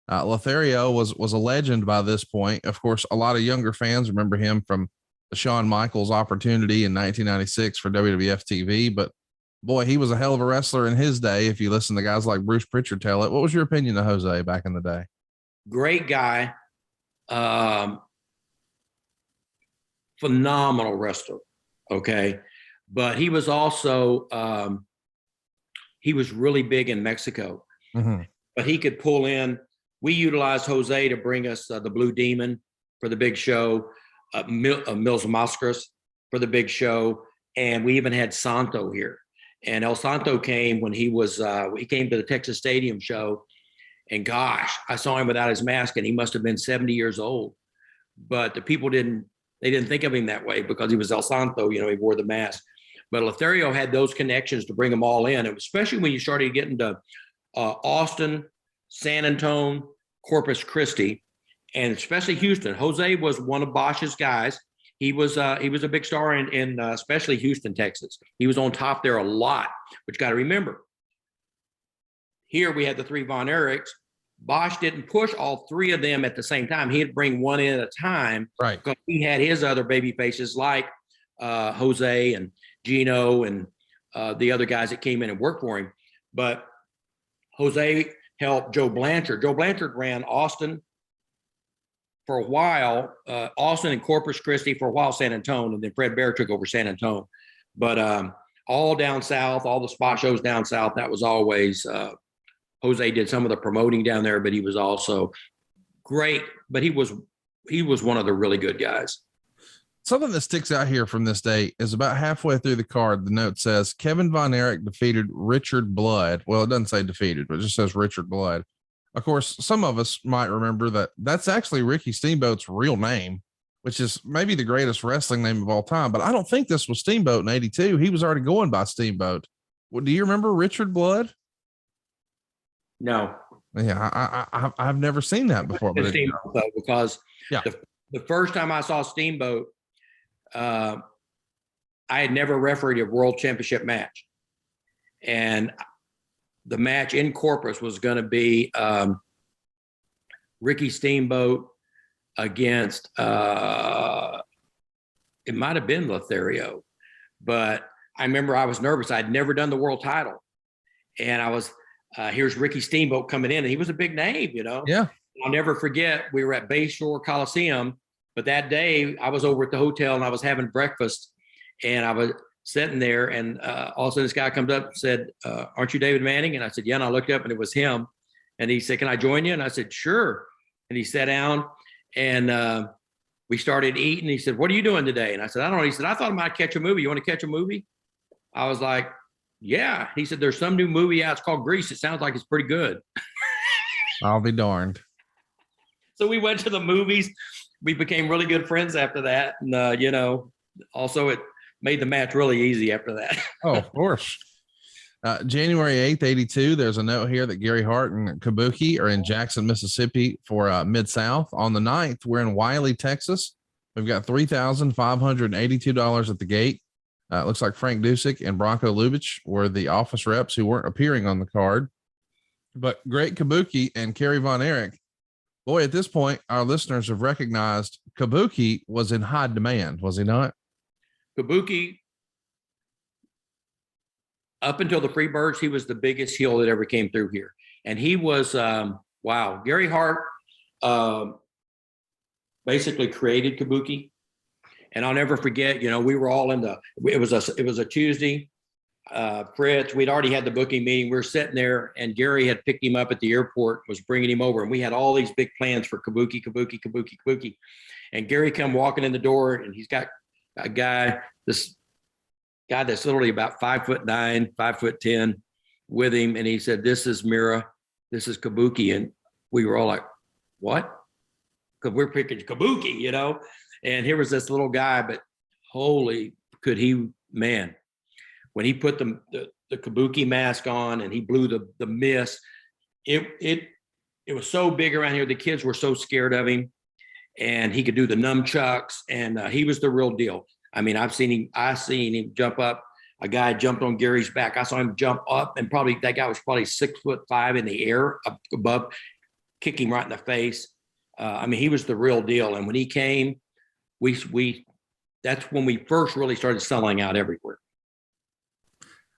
Lothario was a legend by this point. Of course, a lot of younger fans remember him from the Shawn Michaels opportunity in 1996 for WWF TV. But boy, he was a hell of a wrestler in his day. If you listen to guys like Bruce Pritchard tell it, what was your opinion of Jose back in the day? Great guy, phenomenal wrestler. Okay. But he was also, he was really big in Mexico, but he could pull in. We utilized Jose to bring us the Blue Demon for the big show, Mills Mascaras for the big show. And we even had Santo here, and El Santo came when he came to the Texas Stadium show. And gosh, I saw him without his mask, and he must have been 70 years old. But the people didn't think of him that way because he was El Santo, he wore the mask. But Lothario had those connections to bring them all in, and especially when you started getting to Austin, San Antonio, Corpus Christi, and especially Houston. Jose was one of Bosch's guys. He was a big star in especially Houston, Texas. He was on top there a lot. But you got to remember, here we had the 3 Von Erichs. Bosch didn't push all 3 of them at the same time. He'd bring one in at a time, right? Because he had his other baby faces like Jose and Gino and the other guys that came in and worked for him. But Jose helped Joe Blanchard. Joe Blanchard ran Austin for a while, Austin and Corpus Christi for a while, San Antonio, and then Fred Bear took over San Antonio. But all down south, all the spot shows down south, that was always Jose did some of the promoting down there, but he was also great. But he was one of the really good guys. Something that sticks out here from this day is about halfway through the card. The note says Kevin Von Erich defeated Richard Blood. Well, it doesn't say defeated, but it just says Richard Blood. Of course, some of us might remember that that's actually Ricky Steamboat's real name, which is maybe the greatest wrestling name of all time. But I don't think this was Steamboat in 82. He was already going by Steamboat. Well, do you remember Richard Blood? No. Yeah, I've never seen that before. But because the first time I saw Steamboat, I had never refereed a world championship match. And the match in Corpus was going to be Ricky Steamboat against, it might have been Lothario. But I remember I was nervous. I'd never done the world title. And I was, here's Ricky Steamboat coming in, and he was a big name, Yeah. I'll never forget, we were at Bayshore Coliseum, But that day I was over at the hotel and I was having breakfast, and I was sitting there, and all of a sudden this guy comes up and said, "Aren't you David Manning?" And I said, "Yeah." And I looked up and it was him. And he said, "Can I join you?" And I said, "Sure." And he sat down, and we started eating. He said, "What are you doing today?" And I said, "I don't know." He said, "I thought I might catch a movie. You want to catch a movie?" I was like, "Yeah." He said, "There's some new movie out. It's called Grease. It sounds like it's pretty good." I'll be darned. So we went to the movies. We became really good friends after that. And, also it made the match really easy after that. Oh, of course. January 8th, 82, there's a note here that Gary Hart and Kabuki are in Jackson, Mississippi for Mid-South. On the 9th, we're in Wiley, Texas. We've got $3,582 at the gate. It looks like Frank Dusick and Bronco Lubitsch were the office reps who weren't appearing on the card. But Great Kabuki and Kerry Von Erich, boy, at this point, our listeners have recognized Kabuki was in high demand, was he not? Kabuki, up until the Freebirds, he was the biggest heel that ever came through here. And he was, wow, Gary Hart basically created Kabuki. And I'll never forget, we were all it was a Tuesday. Fritz, we'd already had the booking meeting. We were sitting there, and Gary had picked him up at the airport, was bringing him over. And we had all these big plans for Kabuki. And Gary come walking in the door, and he's got this guy that's literally about 5'9", 5'10" with him. And he said, "This is Mira. This is Kabuki." And we were all like, "What?" Because we're picking Kabuki, And here was this little guy, but holy, could he, man, when he put the Kabuki mask on and he blew the mist, it was so big around here. The kids were so scared of him, and he could do the nunchucks, and he was the real deal. I mean, I seen him jump up. A guy jumped on Gary's back. I saw him jump up, and that guy was probably 6'5" in the air up above, kick him right in the face. I mean, he was the real deal. And when he came, that's when we first really started selling out everywhere.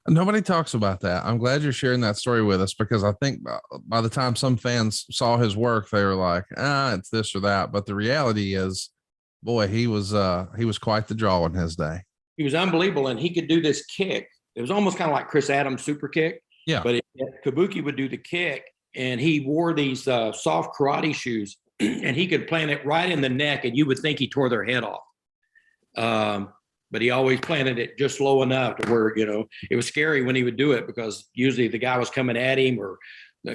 Nobody talks about that. I'm glad you're sharing that story with us, because I think by the time some fans saw his work, they were like, it's this or that. But the reality is, boy, he was quite the draw in his day. He was unbelievable. And he could do this kick. It was almost kind of like Chris Adams' super kick. Yeah. But Kabuki would do the kick, and he wore these soft karate shoes, and he could plant it right in the neck, and you would think he tore their head off. But he always planted it just low enough to where, it was scary when he would do it, because usually the guy was coming at him or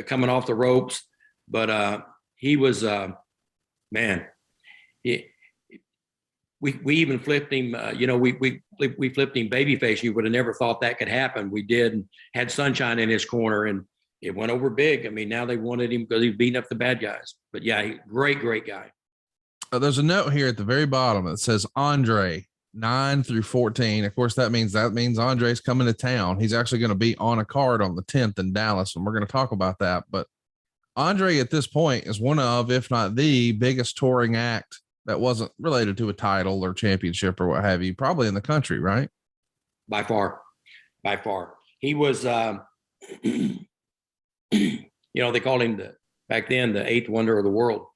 coming off the ropes. But he was, man, we even flipped him, we flipped him babyface. You would have never thought that could happen. We did, and had Sunshine in his corner, and it went over big. I mean, now they wanted him because he's beating up the bad guys. But yeah, great guy. There's a note here at the very bottom that says Andre 9 through 14. Of course, that means Andre's coming to town. He's actually going to be on a card on the 10th in Dallas, and we're going to talk about that. But Andre at this point is one of, if not the biggest touring act that wasn't related to a title or championship or what have you, probably in the country, right? By far. He was, they called him back then, the eighth wonder of the world.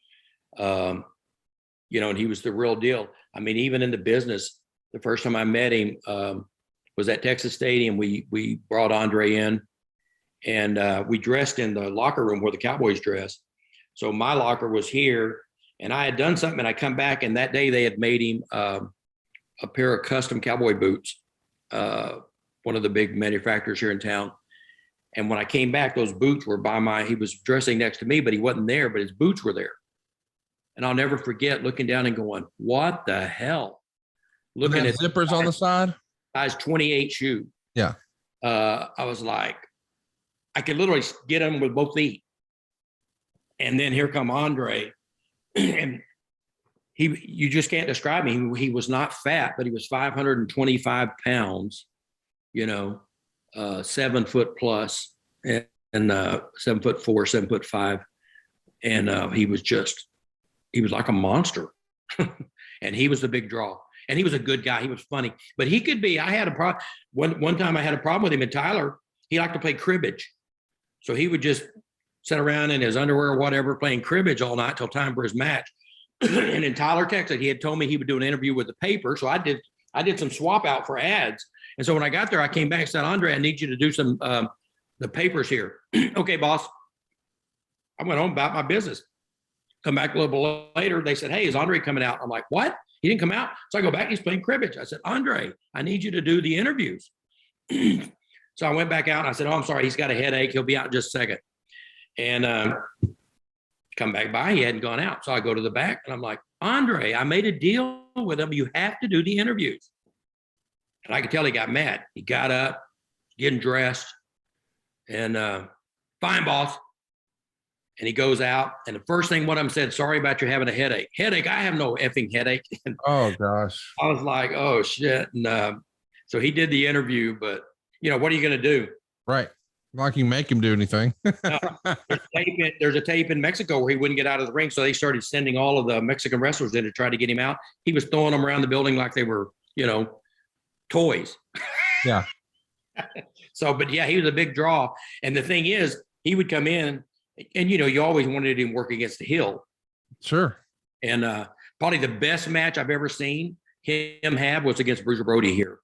And he was the real deal. I mean, even in the business, the first time I met him was at Texas Stadium. We brought Andre in, and we dressed in the locker room where the Cowboys dress. So my locker was here, and I had done something, and I come back, and that day they had made him a pair of custom cowboy boots, one of the big manufacturers here in town. And when I came back, those boots were he was dressing next to me, but he wasn't there, but his boots were there. And I'll never forget looking down and going, what the hell? Looking at zippers on the side. Size 28 shoe. Yeah. I was like, I could literally get them with both feet. And then here come Andre. And you just can't describe him. He was not fat, but he was 525 pounds, 7 foot plus, and 7'4", 7'5". And he was like a monster. And he was the big draw. And he was a good guy. He was funny. But he could be, I had a problem. One time I had a problem with him, and Tyler, he liked to play cribbage. So he would just sit around in his underwear or whatever, playing cribbage all night till time for his match. And then Tyler texted, he had told me he would do an interview with the paper. So I did some swap out for ads. And so when I got there, I came back and said, Andre, I need you to do some, the papers here. Okay, boss. I went home about my business. Come back a little bit later. They said, hey, is Andre coming out? I'm like, what? He didn't come out. So I go back, he's playing cribbage. I said, Andre, I need you to do the interviews. So I went back out and I said, oh, I'm sorry. He's got a headache. He'll be out in just a second. And come back by, he hadn't gone out. So I go to the back and I'm like, Andre, I made a deal with him. You have to do the interviews. And I could tell he got mad. He got up, getting dressed, and fine, boss. And he goes out. And the first thing one of them said, sorry about you having a headache. Headache? I have no effing headache. And oh, gosh. I was like, oh, shit. And so he did the interview, but, you know, what are you going to do? Right. Like you make him do anything. There's a tape in Mexico where he wouldn't get out of the ring. So they started sending all of the Mexican wrestlers in to try to get him out. He was throwing them around the building like they were, you know, toys. Yeah. So, but yeah, he was a big draw. And the thing is, he would come in and, you know, you always wanted him to work against the Hill. Sure. And probably the best match I've ever seen him have was against Bruiser Brody here.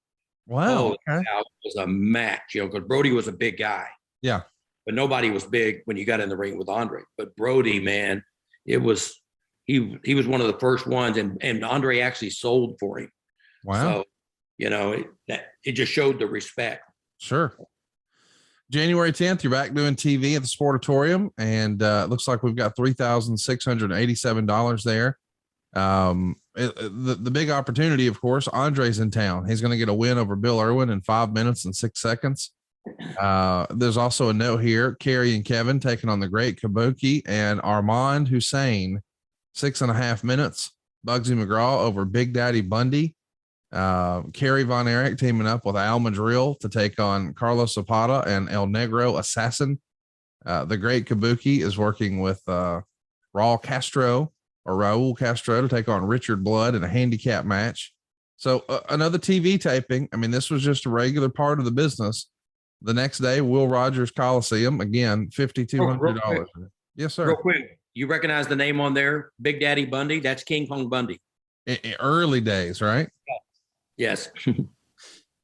Wow. Okay. It was a match, you know, because Brody was a big guy. Yeah. But nobody was big when you got in the ring with Andre. But Brody, man, it was, he was one of the first ones, and Andre actually sold for him. Wow. So, you know, it just showed the respect. Sure. January 10th, you're back doing TV at the Sportatorium, and it looks like we've got $3,687 there. The big opportunity, of course, Andre's in town. He's going to get a win over Bill Irwin in 5 minutes and 6 seconds. There's also a note here, Kerry and Kevin taking on the Great Kabuki, and Armand Hussein, 6.5 minutes. Bugsy McGraw over Big Daddy Bundy. Kerry Von Erich teaming up with Al Madrill to take on Carlos Zapata and El Negro Assassin. The Great Kabuki is working with Raul Castro to take on Richard Blood in a handicap match. So another TV taping. I mean, this was just a regular part of the business. The next day, Will Rogers Coliseum, again, $5,200. Yes, sir. Real quick, you recognize the name on there, Big Daddy Bundy? That's King Kong Bundy. In early days, right? Yes.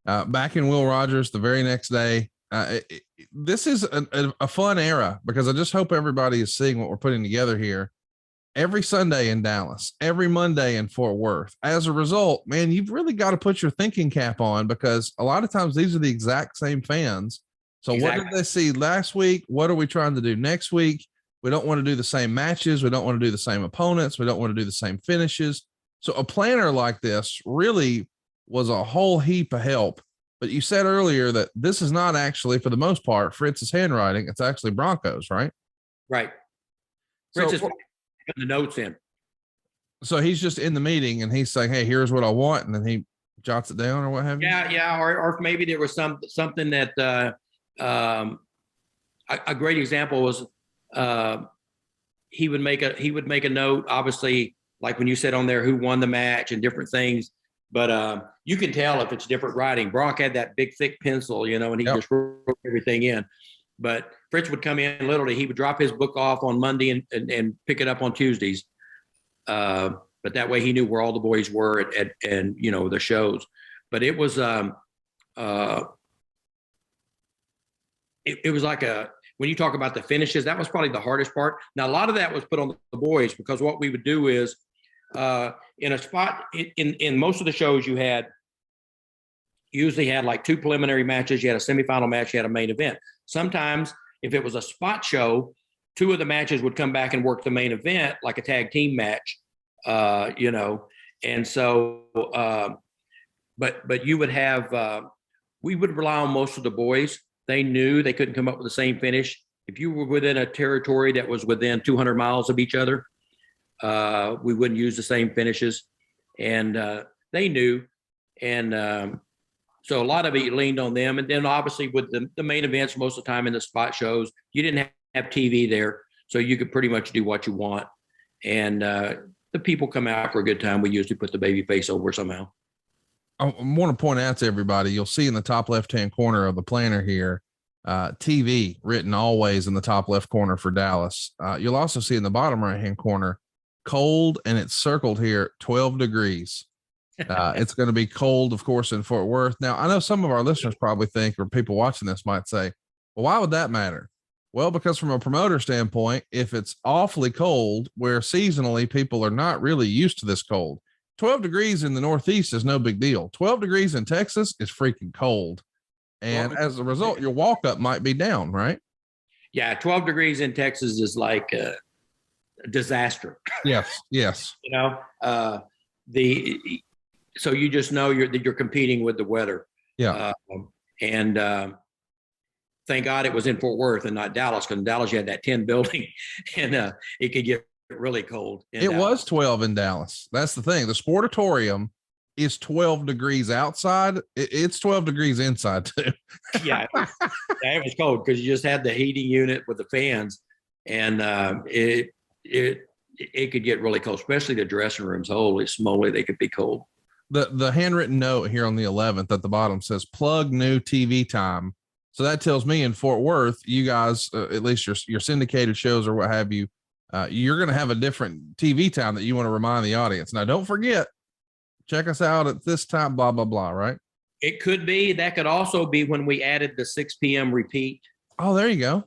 Back in Will Rogers the very next day. This is a fun era, because I just hope everybody is seeing what we're putting together here. Every Sunday in Dallas, every Monday in Fort Worth. As a result, man, you've really got to put your thinking cap on, because a lot of times these are the exact same fans. So exactly. What did they see last week? What are we trying to do next week? We don't want to do the same matches. We don't want to do the same opponents. We don't want to do the same finishes. So a planner like this really was a whole heap of help. But you said earlier that this is not actually, for the most part, Fritz's handwriting. It's actually Bronco's, right? Right. Fritz is putting the notes in. So he's just in the meeting and he's saying, hey, here's what I want. And then he jots it down or what have you? Yeah. Or maybe there was something that a great example was he would make a note, obviously, like when you said on there who won the match and different things. But you can tell if it's different writing. Brock had that big, thick pencil, you know, and he just wrote everything in. But Fritz would come in, literally, he would drop his book off on Monday and pick it up on Tuesdays. But that way he knew where all the boys were at you know, the shows. But it was it was like when you talk about the finishes, that was probably the hardest part. Now, a lot of that was put on the boys, because what we would do is in a spot in most of the shows you usually had like 2 preliminary matches. You had a semifinal match, you had a main event. Sometimes if it was a spot show, 2 of the matches would come back and work the main event, like a tag team match, you know. And so, but you would have, we would rely on most of the boys. They knew they couldn't come up with the same finish. If you were within a territory that was within 200 miles of each other, we wouldn't use the same finishes, and they knew. And so a lot of it leaned on them. And then obviously with the main events, most of the time in the spot shows, you didn't have TV there. So you could pretty much do what you want. And the people come out for a good time. We usually put the baby face over somehow. I want to point out to everybody, you'll see in the top left-hand corner of the planner here, TV written always in the top left corner for Dallas. You'll also see in the bottom right-hand corner, cold, and it's circled here 12 degrees. It's going to be cold, of course, in Fort Worth. Now, I know some of our listeners probably think, or people watching this might say, well, why would that matter? Well, because from a promoter standpoint, if it's awfully cold, where seasonally people are not really used to this cold, 12 degrees in the Northeast is no big deal. 12 degrees in Texas is freaking cold. And as a result, your walk up might be down, right? Yeah. 12 degrees in Texas is like a disaster. Yes. Yes. You know, so you just know you're competing with the weather. Yeah. And thank God it was in Fort Worth and not Dallas, because in Dallas you had that 10 building and it could get really cold. It was 12 in Dallas. That's the thing. The Sportatorium is 12 degrees outside. It's 12 degrees inside too. Yeah, it was cold because you just had the heating unit with the fans, and it could get really cold, especially the dressing rooms. Holy smoly, they could be cold. The handwritten note here on the 11th at the bottom says plug new TV time. So that tells me in Fort Worth, you guys, at least your syndicated shows or what have you, you're going to have a different TV time that you want to remind the audience. Now, don't forget, check us out at this time, blah, blah, blah, right? It could be. That could also be when we added the 6 p.m. repeat. Oh, there you go.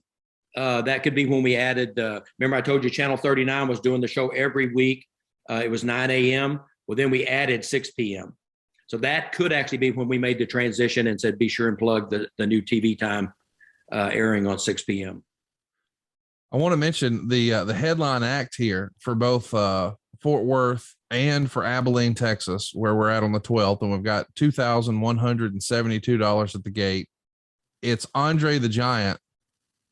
That could be when we added, remember I told you Channel 39 was doing the show every week. It was 9 a.m. Well, then we added 6 p.m. So that could actually be when we made the transition and said, be sure and plug the new TV time airing on 6 p.m. I want to mention the headline act here for both Fort Worth and for Abilene, Texas, where we're at on the 12th. And we've got $2,172 at the gate. It's Andre the Giant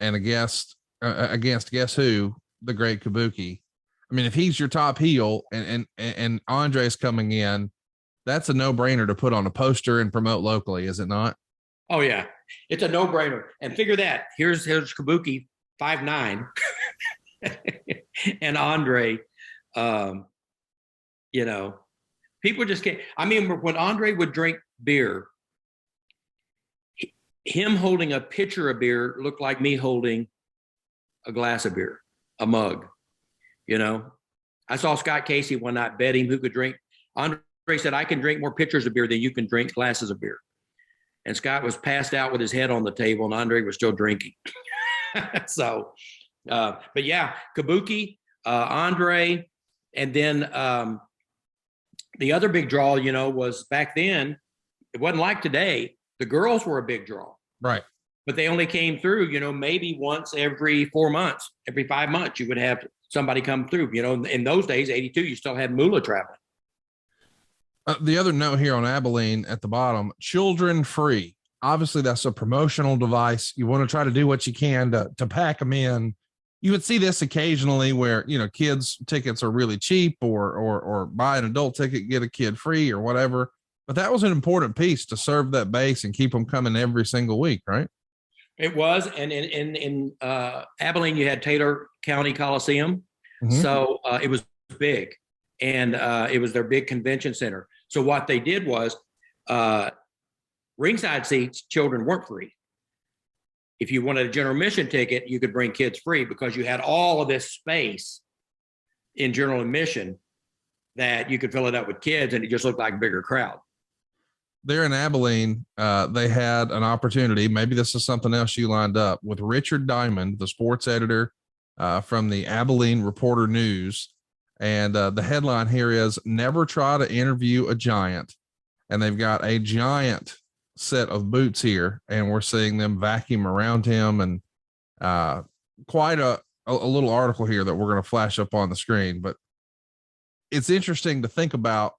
and a guest against guess who? The Great Kabuki. I mean, if he's your top heel and Andre's coming in, that's a no-brainer to put on a poster and promote locally, is it not? Oh yeah, it's a no-brainer. And figure that here's Kabuki 5'9", and Andre. You know, people just can't. I mean, when Andre would drink beer, him holding a pitcher of beer looked like me holding a glass of beer, a mug. You know, I saw Scott Casey one night bet him who could drink. Andre said, I can drink more pitchers of beer than you can drink glasses of beer. And Scott was passed out with his head on the table and Andre was still drinking. So, but yeah, Kabuki, Andre, and then the other big draw, you know, was back then, it wasn't like today. The girls were a big draw. Right. But they only came through, you know, maybe once every 4 months, every 5 months, you would have somebody come through. You know, in those days, 82, you still had Moolah traveling. The other note here on Abilene at the bottom, children free. Obviously, that's a promotional device. You want to try to do what you can to pack them in. You would see this occasionally where, you know, kids tickets are really cheap or buy an adult ticket, get a kid free or whatever. But that was an important piece to serve that base and keep them coming every single week, right? It was. And in Abilene, you had Taylor County Coliseum. Mm-hmm. So it was big. And it was their big convention center. So what they did was ringside seats, children weren't free. If you wanted a general admission ticket, you could bring kids free because you had all of this space in general admission that you could fill it up with kids and it just looked like a bigger crowd. There in Abilene, they had an opportunity. Maybe this is something else you lined up with Richard Diamond, the sports editor from the Abilene Reporter News. And the headline here is never try to interview a giant. And they've got a giant set of boots here. And we're seeing them vacuum around him and quite a little article here that we're going to flash up on the screen. But it's interesting to think about,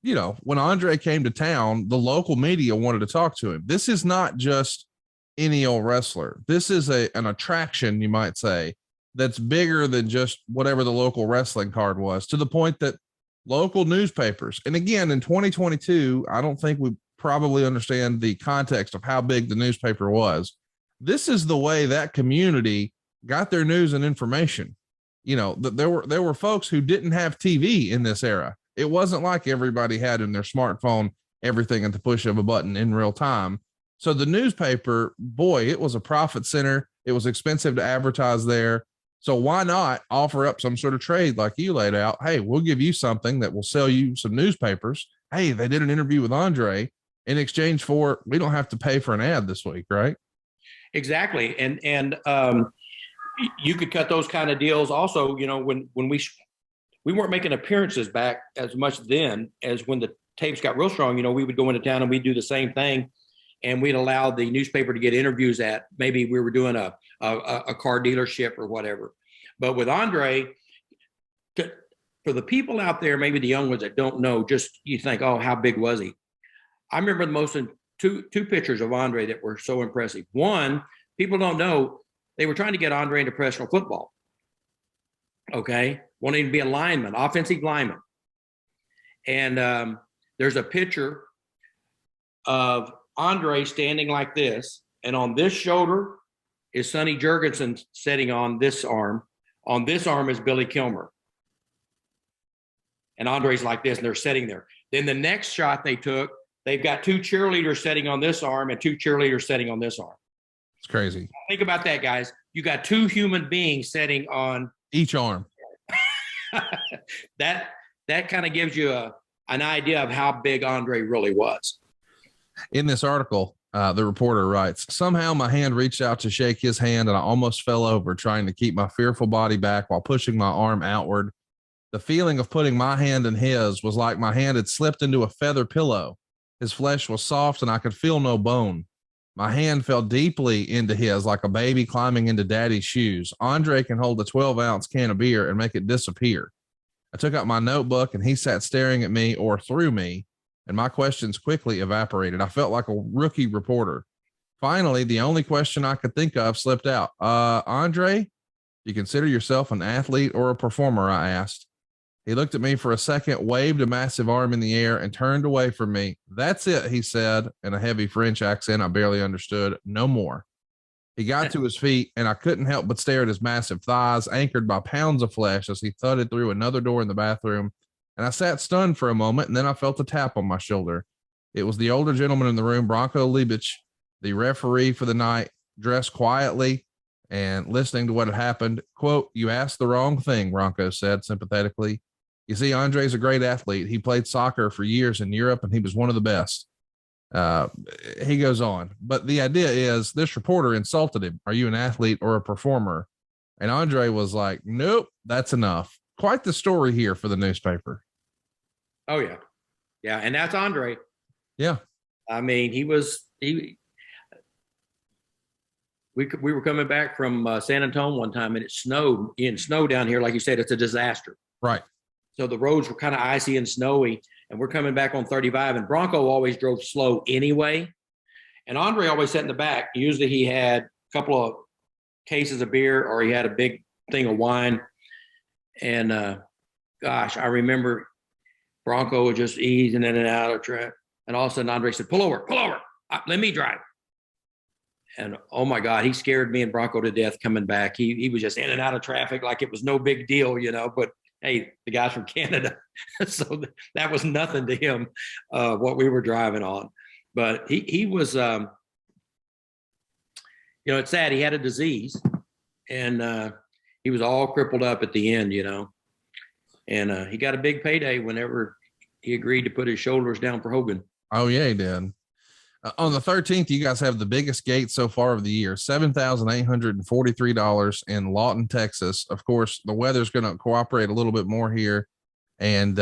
you know, when Andre came to town, the local media wanted to talk to him. This is not just any old wrestler. This is an attraction, you might say, that's bigger than just whatever the local wrestling card was, to the point that local newspapers, and again, in 2022, I don't think we probably understand the context of how big the newspaper was. This is the way that community got their news and information. You know, there were folks who didn't have TV in this era. It wasn't like everybody had in their smartphone everything at the push of a button in real time. So the newspaper, boy, it was a profit center. It was expensive to advertise there. So why not offer up some sort of trade like you laid out? Hey, we'll give you something that will sell you some newspapers. Hey, they did an interview with Andre in exchange for, we don't have to pay for an ad this week, right? Exactly. And you could cut those kind of deals also, you know, when we weren't making appearances back as much then as when the tapes got real strong. You know, we would go into town and we'd do the same thing, and we'd allow the newspaper to get interviews at, maybe we were doing a car dealership or whatever. But with Andre, for the people out there, maybe the young ones that don't know, just you think, oh, how big was he? I remember the most two pictures of Andre that were so impressive. One, people don't know, they were trying to get Andre into professional football. Okay, wanting to be a lineman, offensive lineman. And there's a picture of Andre standing like this, and on this shoulder is Sonny Jurgensen sitting on this arm. On this arm is Billy Kilmer. And Andre's like this, and they're sitting there. Then the next shot they took, they've got two cheerleaders sitting on this arm and two cheerleaders sitting on this arm. It's crazy. Think about that, guys. You got two human beings sitting on each arm. that kind of gives you an idea of how big Andre really was. In this article, the reporter writes, somehow my hand reached out to shake his hand and I almost fell over trying to keep my fearful body back while pushing my arm outward. The feeling of putting my hand in his was like my hand had slipped into a feather pillow. His flesh was soft and I could feel no bone. My hand fell deeply into his like a baby climbing into daddy's shoes. Andre can hold a 12-ounce can of beer and make it disappear. I took out my notebook and he sat staring at me or through me, and my questions quickly evaporated. I felt like a rookie reporter. Finally, the only question I could think of slipped out. Andre, do you consider yourself an athlete or a performer? I asked. He looked at me for a second, waved a massive arm in the air, and turned away from me. That's it, he said in a heavy French accent I barely understood. No more. He got to his feet, and I couldn't help but stare at his massive thighs, anchored by pounds of flesh, as he thudded through another door in the bathroom. And I sat stunned for a moment, and then I felt a tap on my shoulder. It was the older gentleman in the room, Bronco Leibich, the referee for the night, dressed quietly and listening to what had happened. Quote, "You asked the wrong thing," Bronco said sympathetically. "You see, Andre's a great athlete. He played soccer for years in Europe, and he was one of the best." He goes on, but the idea is this reporter insulted him. Are you an athlete or a performer? And Andre was like, nope, that's enough. Quite the story here for the newspaper. Oh yeah. Yeah. And that's Andre. Yeah. I mean, we were coming back from San Antonio one time, and it snowed. In snow down here, like you said, it's a disaster. Right. So the roads were kind of icy and snowy, and we're coming back on 35, and Bronco always drove slow anyway. And Andre always sat in the back. Usually he had a couple of cases of beer, or he had a big thing of wine. And gosh, I remember Bronco was just easing in and out of traffic. And all of a sudden Andre said, pull over, let me drive. And oh my God, he scared me and Bronco to death coming back. He was just in and out of traffic like it was no big deal, you know, but hey, the guy's from Canada. So that was nothing to him, what we were driving on. But he was, you know, it's sad. He had a disease, and he was all crippled up at the end, you know. And he got a big payday whenever he agreed to put his shoulders down for Hogan. Oh, yeah, he did. On the 13th, you guys have the biggest gate so far of the year, $7,843 in Lawton, Texas. Of course, the weather's going to cooperate a little bit more here. And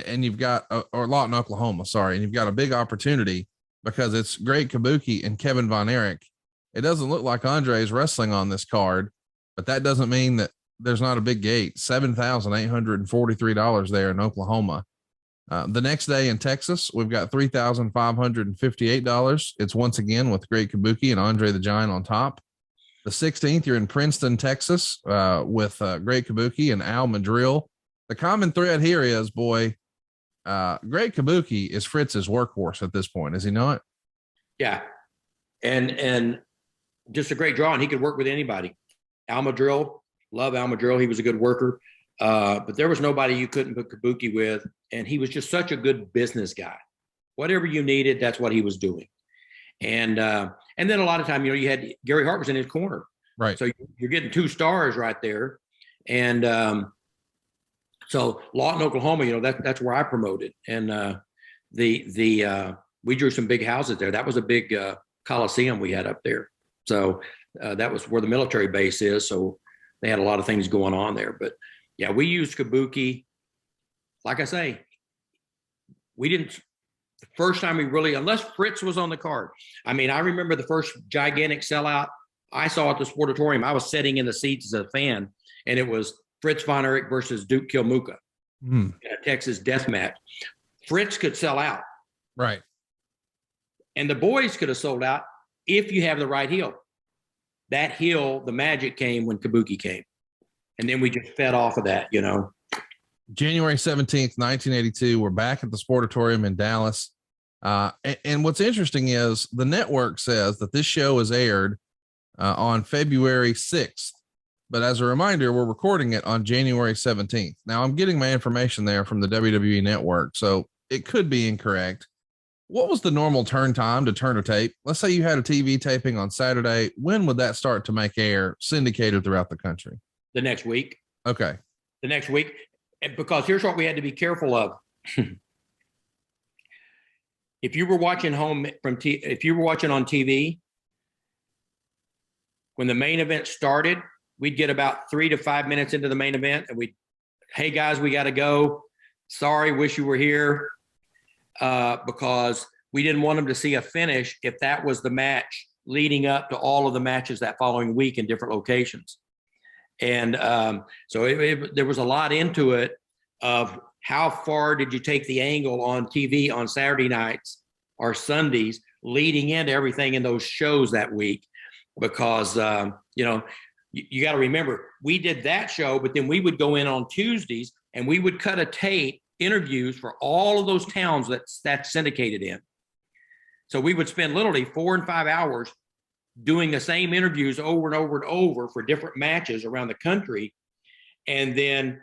you've got, or Lawton, Oklahoma, sorry. And you've got a big opportunity because it's Great Kabuki and Kevin Von Erich. It doesn't look like Andre is wrestling on this card, but that doesn't mean that there's not a big gate. $7,843 there in Oklahoma. The next day in Texas, we've got $3,558. It's once again with Great Kabuki and Andre the Giant on top. The 16th, you're in Princeton, Texas, with Great Kabuki and Al Madrill. The common thread here is, Great Kabuki is Fritz's workhorse at this point, is he not? Yeah, and just a great draw, and he could work with anybody. Al Madrill, love Al Madrill. He was a good worker. But there was nobody you couldn't put Kabuki with. And he was just such a good business guy. Whatever you needed, that's what he was doing. And then a lot of time, you know, you had Gary Hart was in his corner. Right. So you're getting 2 stars right there. And so Lawton, Oklahoma, that's where I promoted. And we drew some big houses there. That was a big coliseum we had up there. So that was where the military base is. So they had a lot of things going on there. But yeah, we used kabuki. Like I say, we didn't. The first time we really, unless Fritz was on the card. I mean, I remember the first gigantic sellout I saw at the Sportatorium. I was sitting in the seats as a fan, and it was Fritz von Erich versus Duke Kilmuka in a Texas death match. Fritz could sell out. Right. And the boys could have sold out if you have the right heel. That heel, the magic came when kabuki came. And then we just fed off of that, January 17th, 1982, we're back at the Sportatorium in Dallas. And what's interesting is the network says that this show is aired on February 6th. But as a reminder, we're recording it on January 17th. Now, I'm getting my information there from the WWE network, so it could be incorrect. What was the normal turn time to turn a tape? Let's say you had a TV taping on Saturday. When would that start to make air syndicated throughout the country? The next week. Okay. The next week. Because here's what we had to be careful of. If you were watching if you were watching on TV, when the main event started, we'd get about 3 to 5 minutes into the main event, and hey guys, we got to go. Sorry, wish you were here, because we didn't want them to see a finish if that was the match leading up to all of the matches that following week in different locations. And so there was a lot into it of how far did you take the angle on TV on Saturday nights or Sundays leading into everything in those shows that week. Because, you got to remember, we did that show, but then we would go in on Tuesdays and we would cut a tape, interviews for all of those towns that's syndicated in. So we would spend literally 4 and 5 hours doing the same interviews over and over and over for different matches around the country. And then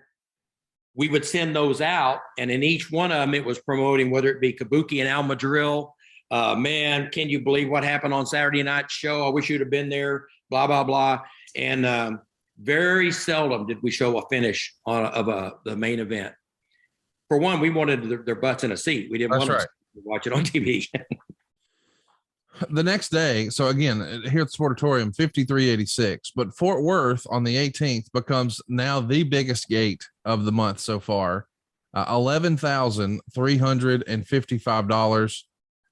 we would send those out. And in each one of them, it was promoting, whether it be Kabuki and Al Madril. Man, can you believe what happened on Saturday night show? I wish you'd have been there, blah, blah, blah. And very seldom did we show a finish of the main event. For one, we wanted their butts in a seat. We didn't want them to watch it on TV. The next day, so again, here at the Sportatorium, 5386, but Fort Worth on the 18th becomes now the biggest gate of the month so far, $11,355.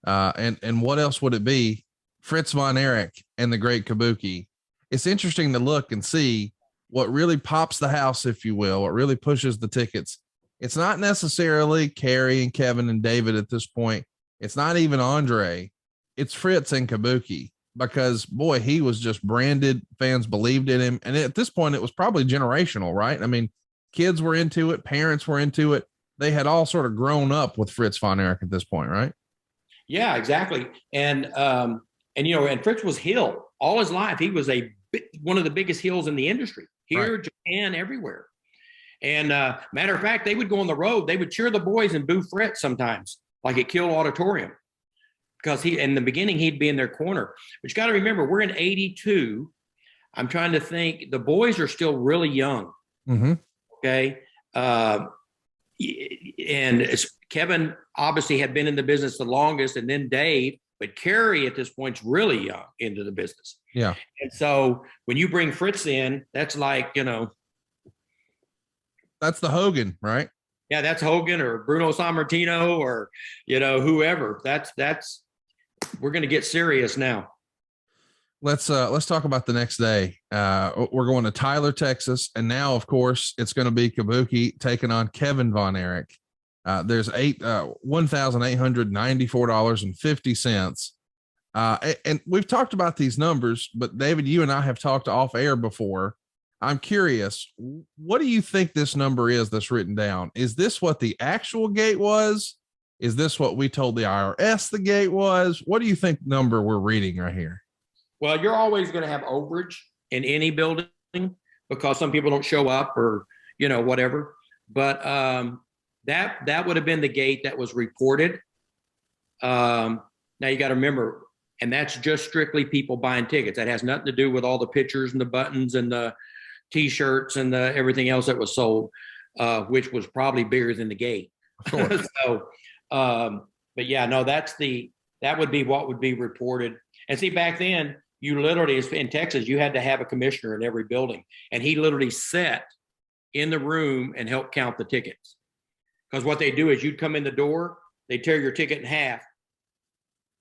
And what else would it be? Fritz von Erich and the Great Kabuki. It's interesting to look and see what really pops the house, if you will, what really pushes the tickets. It's not necessarily Kerry and Kevin and David at this point. It's not even Andre. It's Fritz and Kabuki, because boy, he was just branded. Fans believed in him. And at this point, it was probably generational, right? I mean, kids were into it. Parents were into it. They had all sort of grown up with Fritz von Erich at this point, right? Yeah, exactly. And Fritz was heel all his life. He was one of the biggest heels in the industry here, right. Japan, everywhere. And matter of fact, they would go on the road. They would cheer the boys and boo Fritz sometimes, like at Kiel Auditorium. Because in the beginning, he'd be in their corner. But you got to remember, we're in 82. I'm trying to think. The boys are still really young. Mm-hmm. Okay. And Kevin obviously had been in the business the longest, and then Dave. But Kerry at this point's really young into the business. Yeah. And so when you bring Fritz in, that's like, that's the Hogan, right? Yeah, that's Hogan or Bruno Sammartino or, whoever. That's we're going to get serious now. Let's talk about the next day. We're going to Tyler, Texas. And now, of course, it's going to be Kabuki taking on Kevin von Erich. There's $1,894.50. And we've talked about these numbers, but David, you and I have talked off air before. I'm curious, what do you think this number is that's written down? Is this what the actual gate was? Is this what we told the IRS the gate was? What do you think number we're reading right here? Well, you're always going to have overage in any building because some people don't show up or, whatever. But that would have been the gate that was reported. Now you got to remember, And that's just strictly people buying tickets. That has nothing to do with all the pictures and the buttons and the T-shirts and the everything else that was sold, which was probably bigger than the gate. So, but yeah, no, that would be what would be reported. And see, back then, you literally, in Texas, you had to have a commissioner in every building, and he literally sat in the room and helped count the tickets. Because what they do is you'd come in the door, they tear your ticket in half.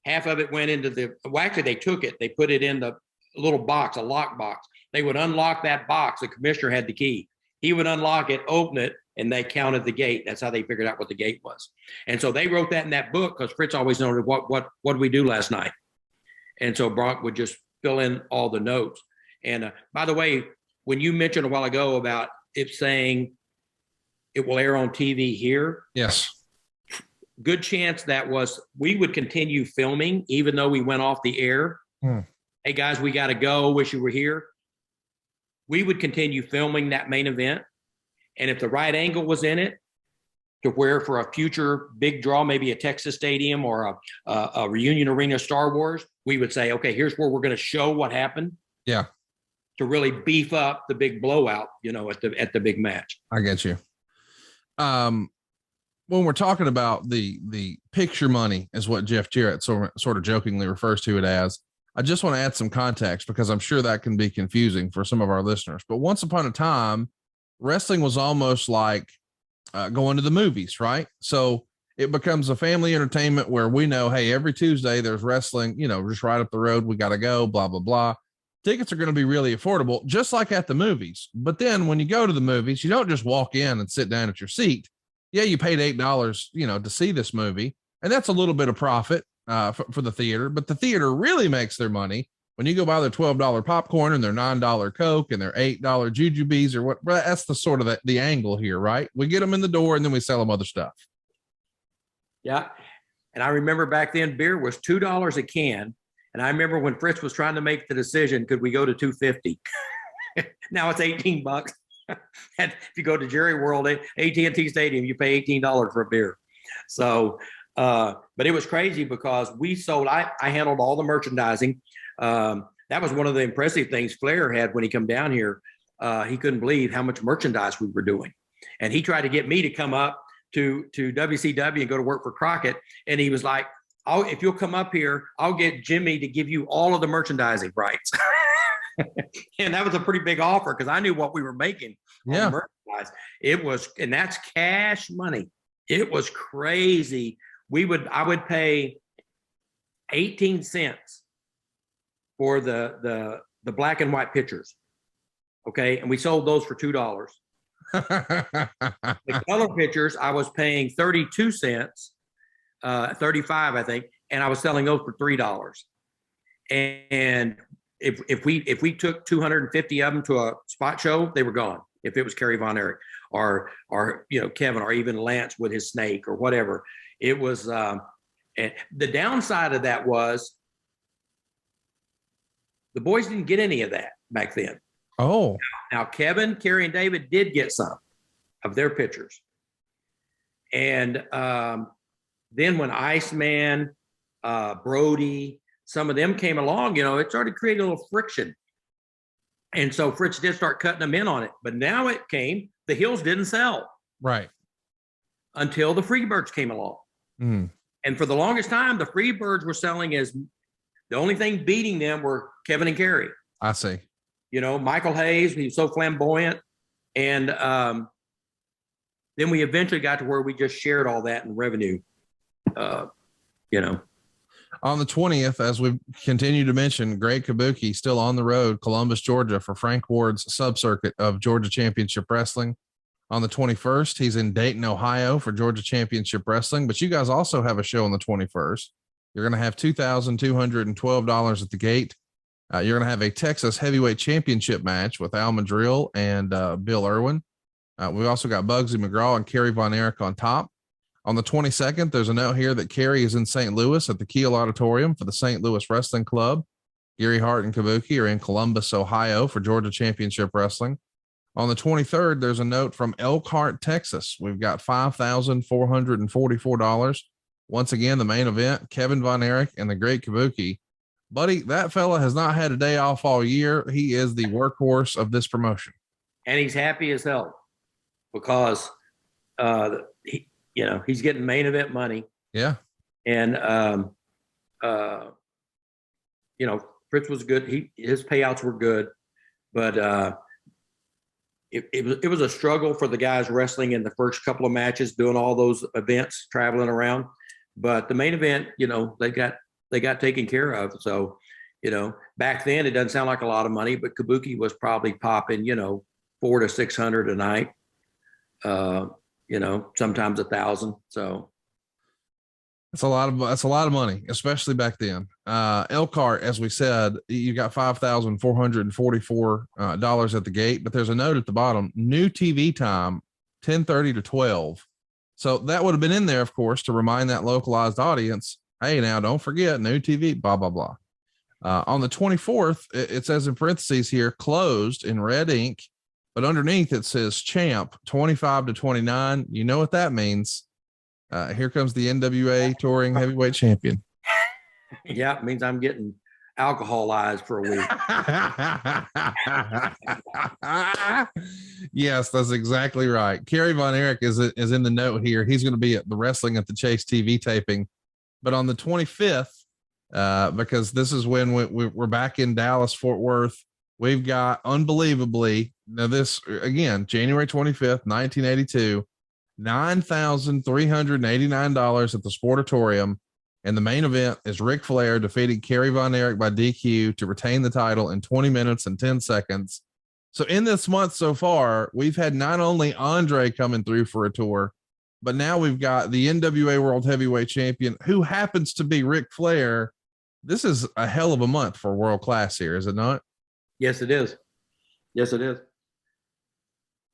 Half of it went into well, actually, they took it, they put it in the little box, a lock box. They would unlock that box. The commissioner had the key. He would unlock it, open it, and they counted the gate. That's how they figured out what the gate was. And so they wrote that in that book because Fritz always noted what did we do last night? And so Brock would just fill in all the notes. And by the way, when you mentioned a while ago about it saying it will air on TV here. Yes. Good chance that we would continue filming even though we went off the air. Hey guys, we got to go. Wish you were here. We would continue filming that main event. And if the right angle was in it to where for a future big draw, maybe a Texas Stadium or a reunion arena, Star Wars, we would say, okay, here's where we're going to show what happened. Yeah. To really beef up the big blowout, at the big match. I get you. When we're talking about the picture money is what Jeff Jarrett sort of jokingly refers to it as. I just want to add some context because I'm sure that can be confusing for some of our listeners. But once upon a time, wrestling was almost like going to the movies, right? So it becomes a family entertainment where we know, hey, every Tuesday there's wrestling, just right up the road. We got to go, blah, blah, blah. Tickets are going to be really affordable, just like at the movies. But then when you go to the movies, you don't just walk in and sit down at your seat. Yeah, you paid $8, to see this movie. And that's a little bit of profit for the theater. But the theater really makes their money when you go buy their $12 popcorn and their $9 Coke and their $8 jujubes or what. That's the sort of the angle here, right? We get them in the door and then we sell them other stuff. Yeah. And I remember back then beer was $2 a can. And I remember when Fritz was trying to make the decision, could we go to $2.50? Now it's $18. And if you go to Jerry World, AT&T Stadium, you pay $18 for a beer. So, but it was crazy because we sold, I handled all the merchandising. That was one of the impressive things Flair had when he come down here. He couldn't believe how much merchandise we were doing. And he tried to get me to come up to WCW and go to work for Crockett. And he was like, if you'll come up here, I'll get Jimmy to give you all of the merchandising rights. And that was a pretty big offer because I knew what we were making on merchandise. It was, and that's cash money. It was crazy. I would pay 18 cents for the black and white pictures. Okay. And we sold those for $2. The color pictures, I was paying 32 cents, 35, I think. And I was selling those for $3. And if we took 250 of them to a spot show, they were gone. If it was Kerry Von Erich or Kevin or even Lance with his snake or whatever, it was. And the downside of that was the boys didn't get any of that back then. Oh, now Kevin, Kerry, and David did get some of their pictures, and then when Iceman, Brody, some of them came along, it started creating a little friction. And so Fritz did start cutting them in on it. But now it came, the Hills didn't sell. Right. Until the Freebirds came along. Mm. And for the longest time, the Freebirds were selling as the only thing beating them were Kevin and Kerry. I see. Michael Hayes, he was so flamboyant. And then we eventually got to where we just shared all that in revenue, On the 20th, as we continue to mention, Greg Kabuki still on the road, Columbus, Georgia, for Frank Ward's sub-circuit of Georgia Championship Wrestling. On the 21st, he's in Dayton, Ohio for Georgia Championship Wrestling. But you guys also have a show on the 21st. You're going to have $2,212 at the gate. You're going to have a Texas Heavyweight Championship match with Al Madrill and Bill Irwin. We've also got Bugsy McGraw and Kerry Von Erich on top. On the 22nd, there's a note here that Kerry is in St. Louis at the Kiel Auditorium for the St. Louis Wrestling Club. Gary Hart and Kabuki are in Columbus, Ohio for Georgia Championship Wrestling. On the 23rd, there's a note from Elkhart, Texas. We've got $5,444. Once again, the main event, Kevin Von Erich and the Great Kabuki buddy, that fella has not had a day off all year. He is the workhorse of this promotion. And he's happy as hell because he's getting main event money. Yeah. And Fritz was good. His payouts were good, but it was a struggle for the guys wrestling in the first couple of matches, doing all those events, traveling around. But the main event, they got taken care of. So, back then it doesn't sound like a lot of money, but Kabuki was probably popping, $400 to $600 a night. Sometimes 1,000. So that's a lot of money, especially back then. Elkhart, as we said, you got $5,444 at the gate, but there's a note at the bottom: new TV time, 10:30 to 12. So that would have been in there, of course, to remind that localized audience, hey, now don't forget new TV, blah, blah, blah. On the 24th, it says in parentheses here, closed in red ink, but underneath it says champ 25 to 29. You know what that means. Here comes the NWA touring heavyweight champion. Yeah, it means I'm getting alcoholized for a week. Yes, that's exactly right. Kerry Von Erich is in the note here. He's going to be at the Wrestling at the Chase TV taping, but on the 25th, because this is when we're back in Dallas, Fort Worth. We've got, unbelievably, now this again, January 25th, 1982, $9,389 at the Sportatorium. And the main event is Ric Flair defeating Kerry Von Erich by DQ to retain the title in 20 minutes and 10 seconds. So in this month so far, we've had not only Andre coming through for a tour, but now we've got the NWA World Heavyweight Champion, who happens to be Ric Flair. This is a hell of a month for world class here, is it not? Yes, it is. Yes, it is.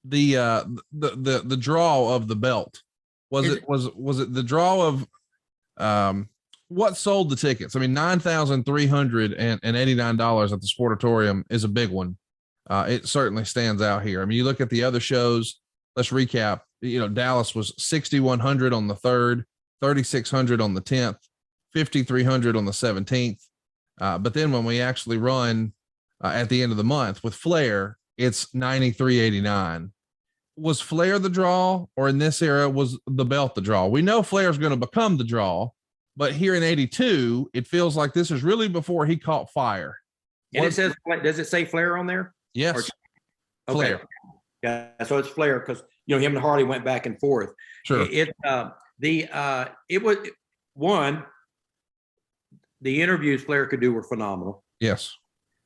The draw of the belt, was it the draw of what sold the tickets? I mean, $9,389 at the Sportatorium is a big one. It certainly stands out here. I mean, you look at the other shows. Let's recap. Dallas was 6,100 on the 3rd, 3,600 on the 10th, 5,300 on the 17th. But then when we actually run at the end of the month with Flair, it's 9,389. Was Flair the draw, or in this era was the belt the draw? We know Flair's going to become the draw, but here in 82, it feels like this is really before he caught fire. And it says, does it say Flair on there? Yes. Okay. Flair. Yeah. So it's Flair because, him and Harley went back and forth. Sure. It was one, the interviews Flair could do were phenomenal. Yes.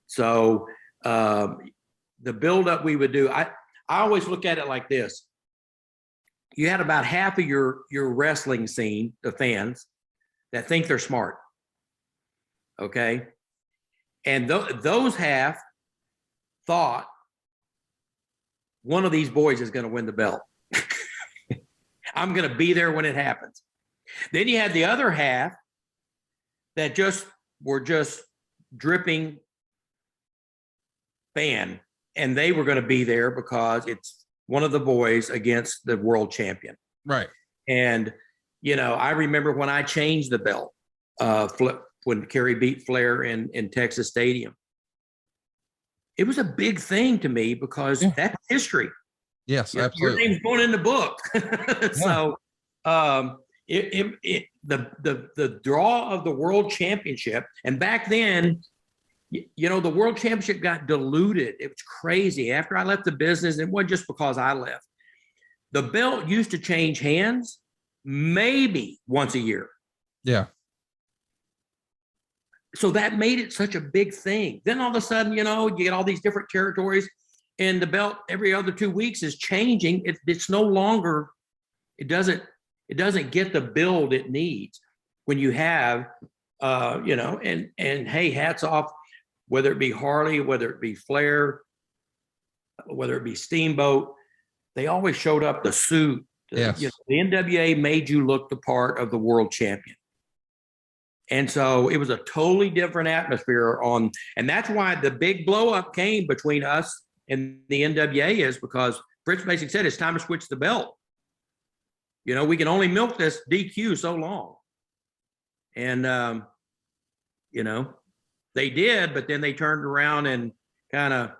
So the buildup we would do, I always look at it like this. You had about half of your wrestling scene, the fans, that think they're smart. Okay. And those half thought one of these boys is going to win the belt. I'm going to be there when it happens. Then you had the other half that were just dripping fan, and they were going to be there because it's one of the boys against the world champion. Right. And, I remember when I changed the belt, when Kerry beat Flair in Texas Stadium. It was a big thing to me because that's history. Yes, your absolutely. name's going in the book. So the draw of the world championship, and back then, the world championship got diluted. It was crazy. After I left the business, it wasn't just because I left. The belt used to change hands maybe once a year. Yeah. So that made it such a big thing. Then all of a sudden, you get all these different territories, and the belt every other 2 weeks is changing. It's no longer, it doesn't get the build it needs when you have, and hey, hats off, whether it be Harley, whether it be Flair, whether it be Steamboat, they always showed up the suit. Yes. The NWA made you look the part of the world champion. And so it was a totally different atmosphere and that's why the big blow up came between us and the NWA, is because Fritz basically said, it's time to switch the belt. We can only milk this DQ so long. And, They did, but then they turned around and kind of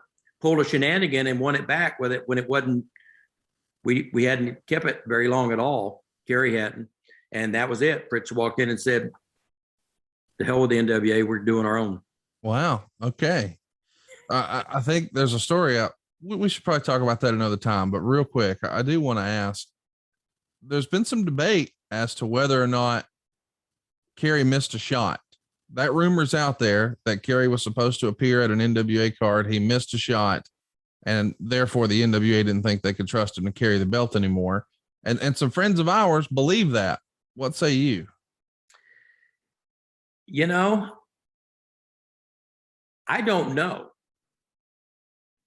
pulled a shenanigan and won it back with it when it wasn't. We hadn't kept it very long at all. Kerry hadn't, and that was it. Fritz walked in and said, "The hell with the NWA. We're doing our own." Wow. Okay. I think there's a story out. We should probably talk about that another time, but real quick, I do want to ask, there's been some debate as to whether or not Kerry missed a shot. That rumor's out there that Kerry was supposed to appear at an NWA card. He missed a shot, and therefore the NWA didn't think they could trust him to carry the belt anymore. And some friends of ours believe that. What say you? You know, I don't know.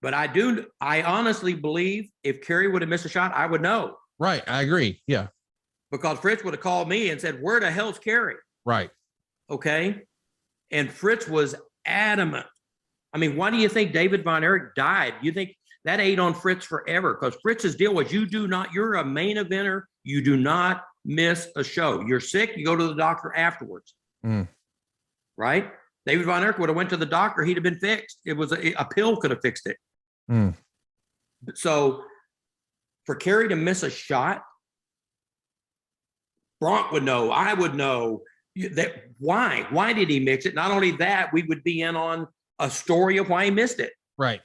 But I honestly believe if Kerry would have missed a shot, I would know. Right. I agree. Yeah. Because Fritz would have called me and said, "Where the hell's Kerry?" Right. Okay. And Fritz was adamant. I mean, why do you think David Von Erich died? You think that ate on Fritz forever? Because Fritz's deal was you're a main eventer. You do not miss a show. You're sick, you go to the doctor afterwards. Right? David Von Erich would have went to the doctor. He'd have been fixed. It was a pill could have fixed it. So for Kerry to miss a shot, Bronk would know. I would know that. Why did he mix it? Not only that, we would be in on a story of why he missed it. Right.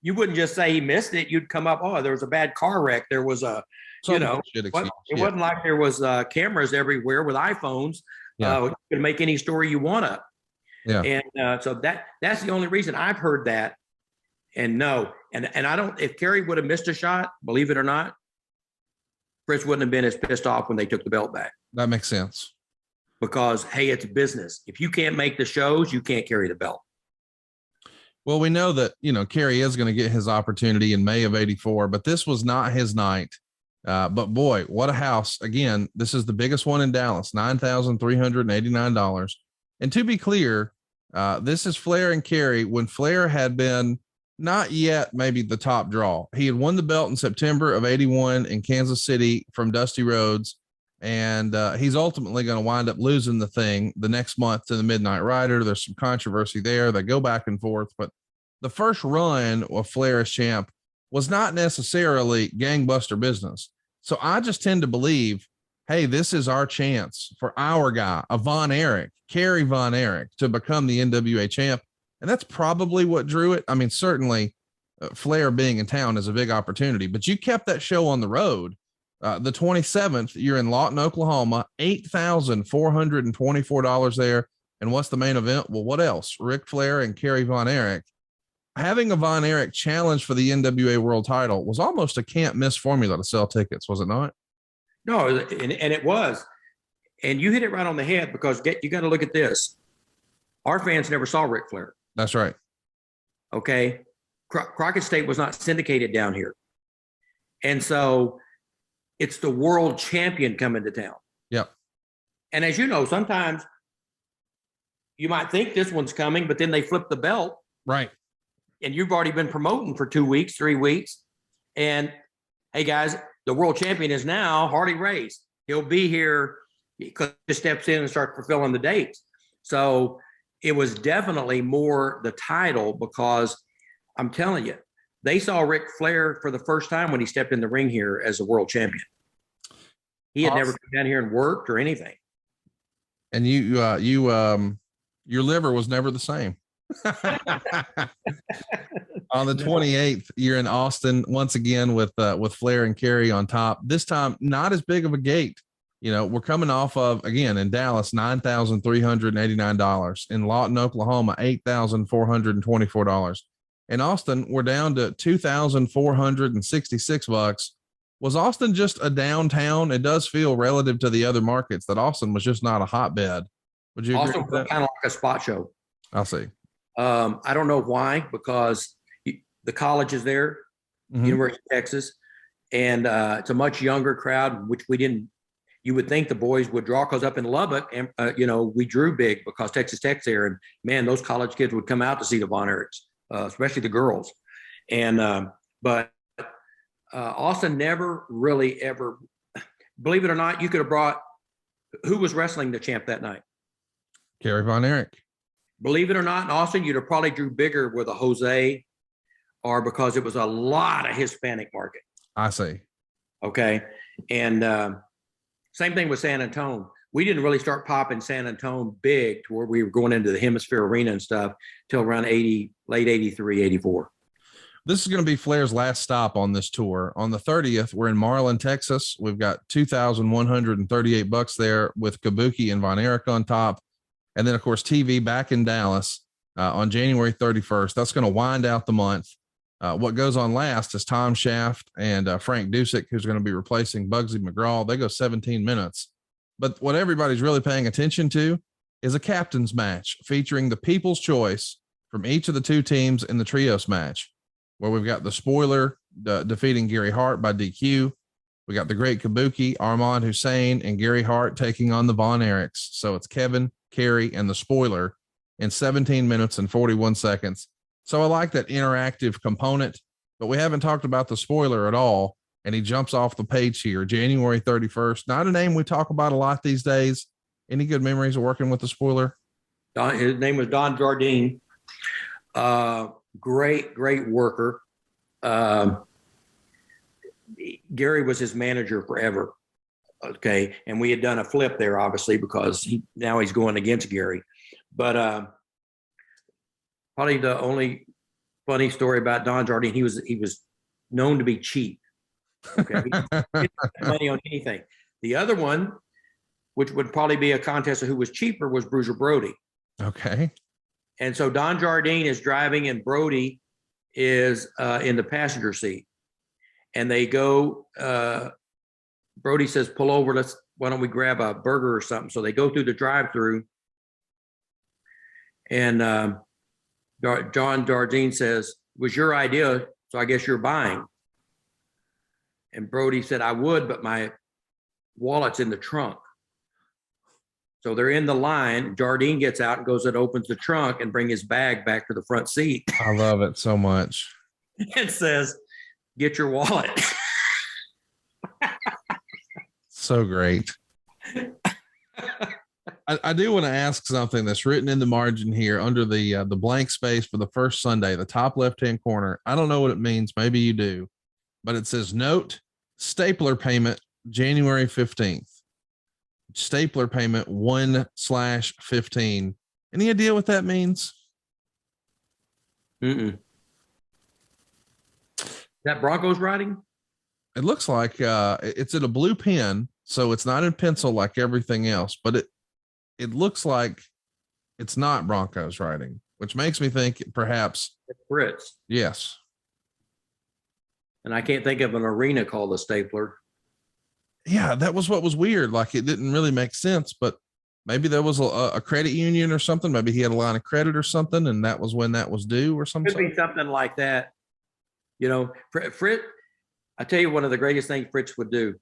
You wouldn't just say he missed it. You'd come up, oh, there was a bad car wreck. There was a, it wasn't like there was cameras everywhere with iPhones. You can make any story you want up. Yeah. And so that's the only reason I've heard that. And no, and I don't, if Kerry would have missed a shot, believe it or not, Fritz wouldn't have been as pissed off when they took the belt back. That makes sense. Because, hey, it's business. If you can't make the shows, you can't carry the belt. Well, we know that, Kerry is going to get his opportunity in May of '84, but this was not his night. But boy, what a house. Again, this is the biggest one in Dallas, $9,389. And to be clear, this is Flair and Kerry when Flair had been not yet maybe the top draw. He had won the belt in September of '81 in Kansas City from Dusty Rhodes. And he's ultimately going to wind up losing the thing the next month to the Midnight Rider. There's some controversy there. They go back and forth, but the first run of Flair as champ was not necessarily gangbuster business. So I just tend to believe, hey, this is our chance for our guy, a Von Erich, Kerry Von Erich, to become the NWA champ. And that's probably what drew it. I mean, certainly Flair being in town is a big opportunity, but you kept that show on the road. The 27th, you're in Lawton, Oklahoma, $8,424 there. And what's the main event? Well, what else? Ric Flair and Kerry Von Erich. Having a Von Erich challenge for the NWA world title was almost a can't miss formula to sell tickets, was it not? No, and it was. And you hit it right on the head because you got to look at this. Our fans never saw Ric Flair. That's right. Okay. Crockett State was not syndicated down here. And so it's the world champion coming to town. Yep. And as you know, sometimes you might think this one's coming, but then they flip the belt. Right. And you've already been promoting for 2 weeks, 3 weeks. And hey, guys, the world champion is now Harley Race. He'll be here because he steps in and starts fulfilling the dates. So it was definitely more the title because I'm telling you, they saw Ric Flair for the first time when he stepped in the ring here as a world champion. He had never come down here and worked or anything. And your liver was never the same. On the 28th, you're in Austin once again with Flair and Kerry on top. This time, not as big of a gate. We're coming off of, again, in Dallas, $9,389. In Lawton, Oklahoma, $8,424. In Austin, we're down to $2,466. Was Austin just a downtown? It does feel relative to the other markets that Austin was just not a hotbed. Would you agree Austin with that? Kind of like a spot show. I'll see. I don't know why, because the college is there, University of Texas, and it's a much younger crowd, which we didn't. You would think the boys would draw because up in Lubbock, and we drew big because Texas Tech's there, and man, those college kids would come out to see the Von Erichs, especially the girls. And but Austin never really ever, believe it or not, you could have brought who was wrestling the champ that night. Kerry Von Erich. believe it or not, in Austin, you'd have probably drew bigger with a Jose, or because it was a lot of Hispanic market. I see. Okay. And same thing with San Antonio. We didn't really start popping San Antonio big to where we were going into the Hemisphere Arena and stuff till around late 83, 84. This is going to be Flair's last stop on this tour. On the 30th, we're in Marlin, Texas. We've got $2,138 there with Kabuki and Von Erich on top. And then, of course, TV back in Dallas on January 31st. That's going to wind out the month. What goes on last is Tom Shaft and Frank Dusek, who's going to be replacing Bugsy McGraw. They go 17 minutes. But what everybody's really paying attention to is a captain's match featuring the people's choice from each of the two teams in the trios match, where we've got the spoiler defeating Gary Hart by DQ. We got the great Kabuki, Armand Hussein, and Gary Hart taking on the Von Erichs. So it's Kevin, Kerry, and the spoiler in 17 minutes and 41 seconds. So I like that interactive component, but we haven't talked about the spoiler at all. And he jumps off the page here, January 31st. Not a name we talk about a lot these days. Any good memories of working with the spoiler? His name was Don Jardine. Great worker. Gary was his manager forever. Okay. And we had done a flip there, obviously, because now he's going against Gary. But probably the only funny story about Don Jardine, he was known to be cheap. Okay. He didn't spend money on anything. The other one, which would probably be a contest of who was cheaper, was Bruiser Brody. Okay. And so Don Jardine is driving and Brody is in the passenger seat. And they go, Brody says, pull over, why don't we grab a burger or something? So they go through the drive-through. And John Jardine says, it was your idea, so I guess you're buying. And Brody said, I would, but my wallet's in the trunk. So they're in the line. Jardine gets out and goes and opens the trunk and bring his bag back to the front seat. I love it so much. And says, get your wallet. So great. I do want to ask something that's written in the margin here under the blank space for the first Sunday, the top left-hand corner. I don't know what it means. Maybe you do, but it says note stapler payment January 15th. Stapler payment 1/15. Any idea what that means? Is that Broncos writing? It looks like it's in a blue pen, so it's not in pencil like everything else, but it looks like it's not Broncos writing, which makes me think perhaps It's Fritz. yes. And I can't think of an arena called the Stapler. Yeah, that was what was weird. Like it didn't really make sense, but maybe there was a credit union or something. Maybe he had a line of credit or something, and that was when that was due or something. Could be something like that. You know, Fritz, I tell you, one of the greatest things Fritz would do.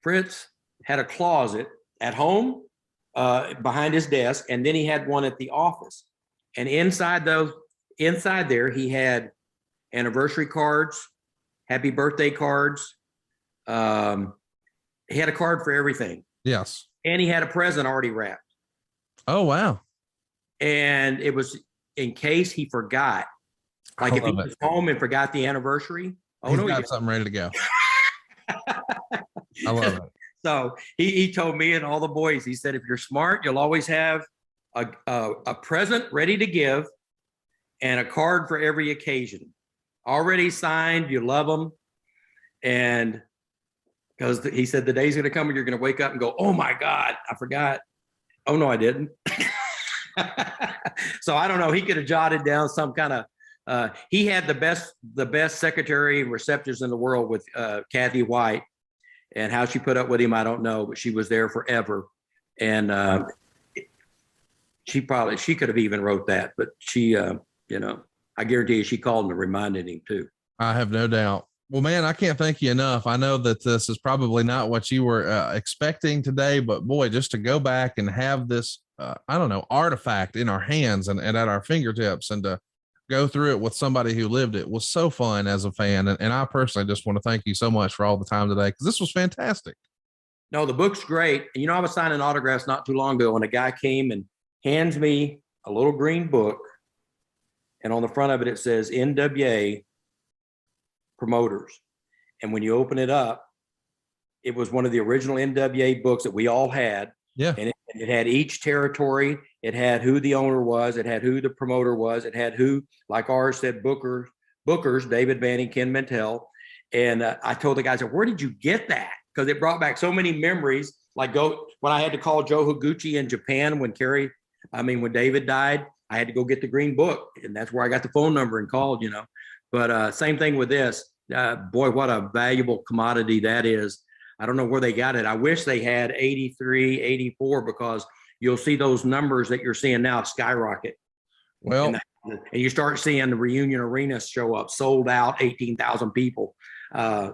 Fritz had a closet at home behind his desk, and then he had one at the office. And inside there, he had anniversary cards, happy birthday cards. He had a card for everything. Yes. And he had a present already wrapped. Oh, wow. And it was in case he forgot. Like if he was home and forgot the anniversary. Oh, no, he got something ready to go. I love it. So he told me and all the boys, he said, if you're smart, you'll always have a present ready to give and a card for every occasion. Already signed, you love them. And because he said the day's going to come when you're going to wake up and go, oh my God, I forgot. Oh no, I didn't. So I don't know. He could have jotted down some kind of, he had the best secretary and receptionist in the world with Kathy White, and how she put up with him, I don't know, but she was there forever. And she could have even wrote that, but she, I guarantee you she called him and reminded him too. I have no doubt. Well, man, I can't thank you enough. I know that this is probably not what you were expecting today, but boy, just to go back and have this, artifact in our hands and at our fingertips and to go through it with somebody who lived it was so fun as a fan. And I personally just want to thank you so much for all the time today, because this was fantastic. No, the book's great. And, I was signing autographs not too long ago, and a guy came and hands me a little green book, and on the front of it, it says NWA promoters. And when you open it up, it was one of the original NWA books that we all had. Yeah. And it had each territory. It had who the owner was. It had who the promoter was. It had who, like ours said, Bookers, David Manning, Ken Mantell. And I told the guys, where did you get that? Because it brought back so many memories. Like when I had to call Joe Higuchi in Japan when David died, I had to go get the green book. And that's where I got the phone number and called, But same thing with this. Boy, what a valuable commodity that is. I don't know where they got it. I wish they had 83, 84, because you'll see those numbers that you're seeing now skyrocket. Well, and you start seeing the Reunion Arena show up, sold out, 18,000 people. I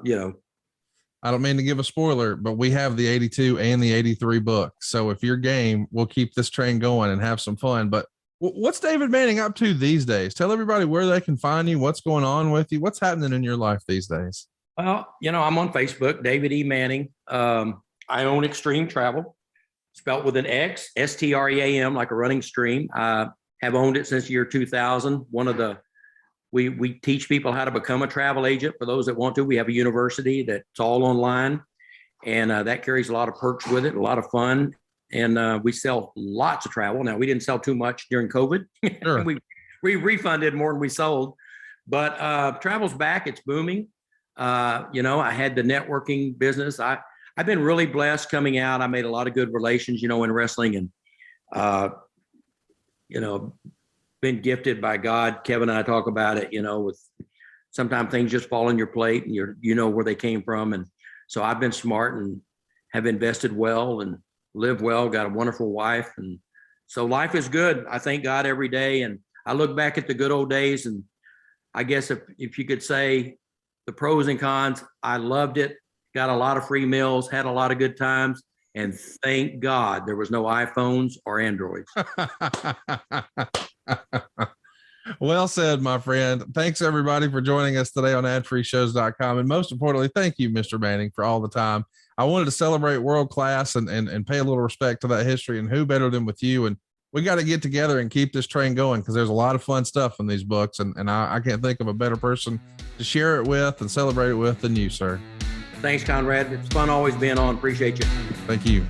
don't mean to give a spoiler, but we have the 82 and the 83 books. So if you're game, we'll keep this train going and have some fun. But what's David Manning up to these days? Tell everybody where they can find you, what's going on with you, what's happening in your life these days. Well, I'm on Facebook, David E. Manning. I own Extreme Travel, spelt with an X, STREAM, like a running stream. I have owned it since the year 2000. We teach people how to become a travel agent for those that want to. We have a university that's all online, and that carries a lot of perks with it, a lot of fun. And we sell lots of travel. Now, we didn't sell too much during COVID. Sure. we refunded more than we sold, but travel's back. It's booming. I had the networking business. I've been really blessed coming out. I made a lot of good relations, in wrestling, and, been gifted by God. Kevin and I talk about it, with sometimes things just fall on your plate and you know where they came from. And so I've been smart and have invested well and lived well, got a wonderful wife. And so life is good. I thank God every day. And I look back at the good old days, and I guess if you could say the pros and cons, I loved it, got a lot of free meals, had a lot of good times, and thank God there was no iPhones or Androids. Well said, my friend. Thanks everybody for joining us today on adfreeshows.com. And most importantly, thank you, Mr. Manning, for all the time. I wanted to celebrate world class and pay a little respect to that history, and who better than with you. And we got to get together and keep this train going, because there's a lot of fun stuff in these books. And I can't think of a better person to share it with and celebrate it with than you, sir. Thanks, Conrad. It's fun always being on. Appreciate you. Thank you.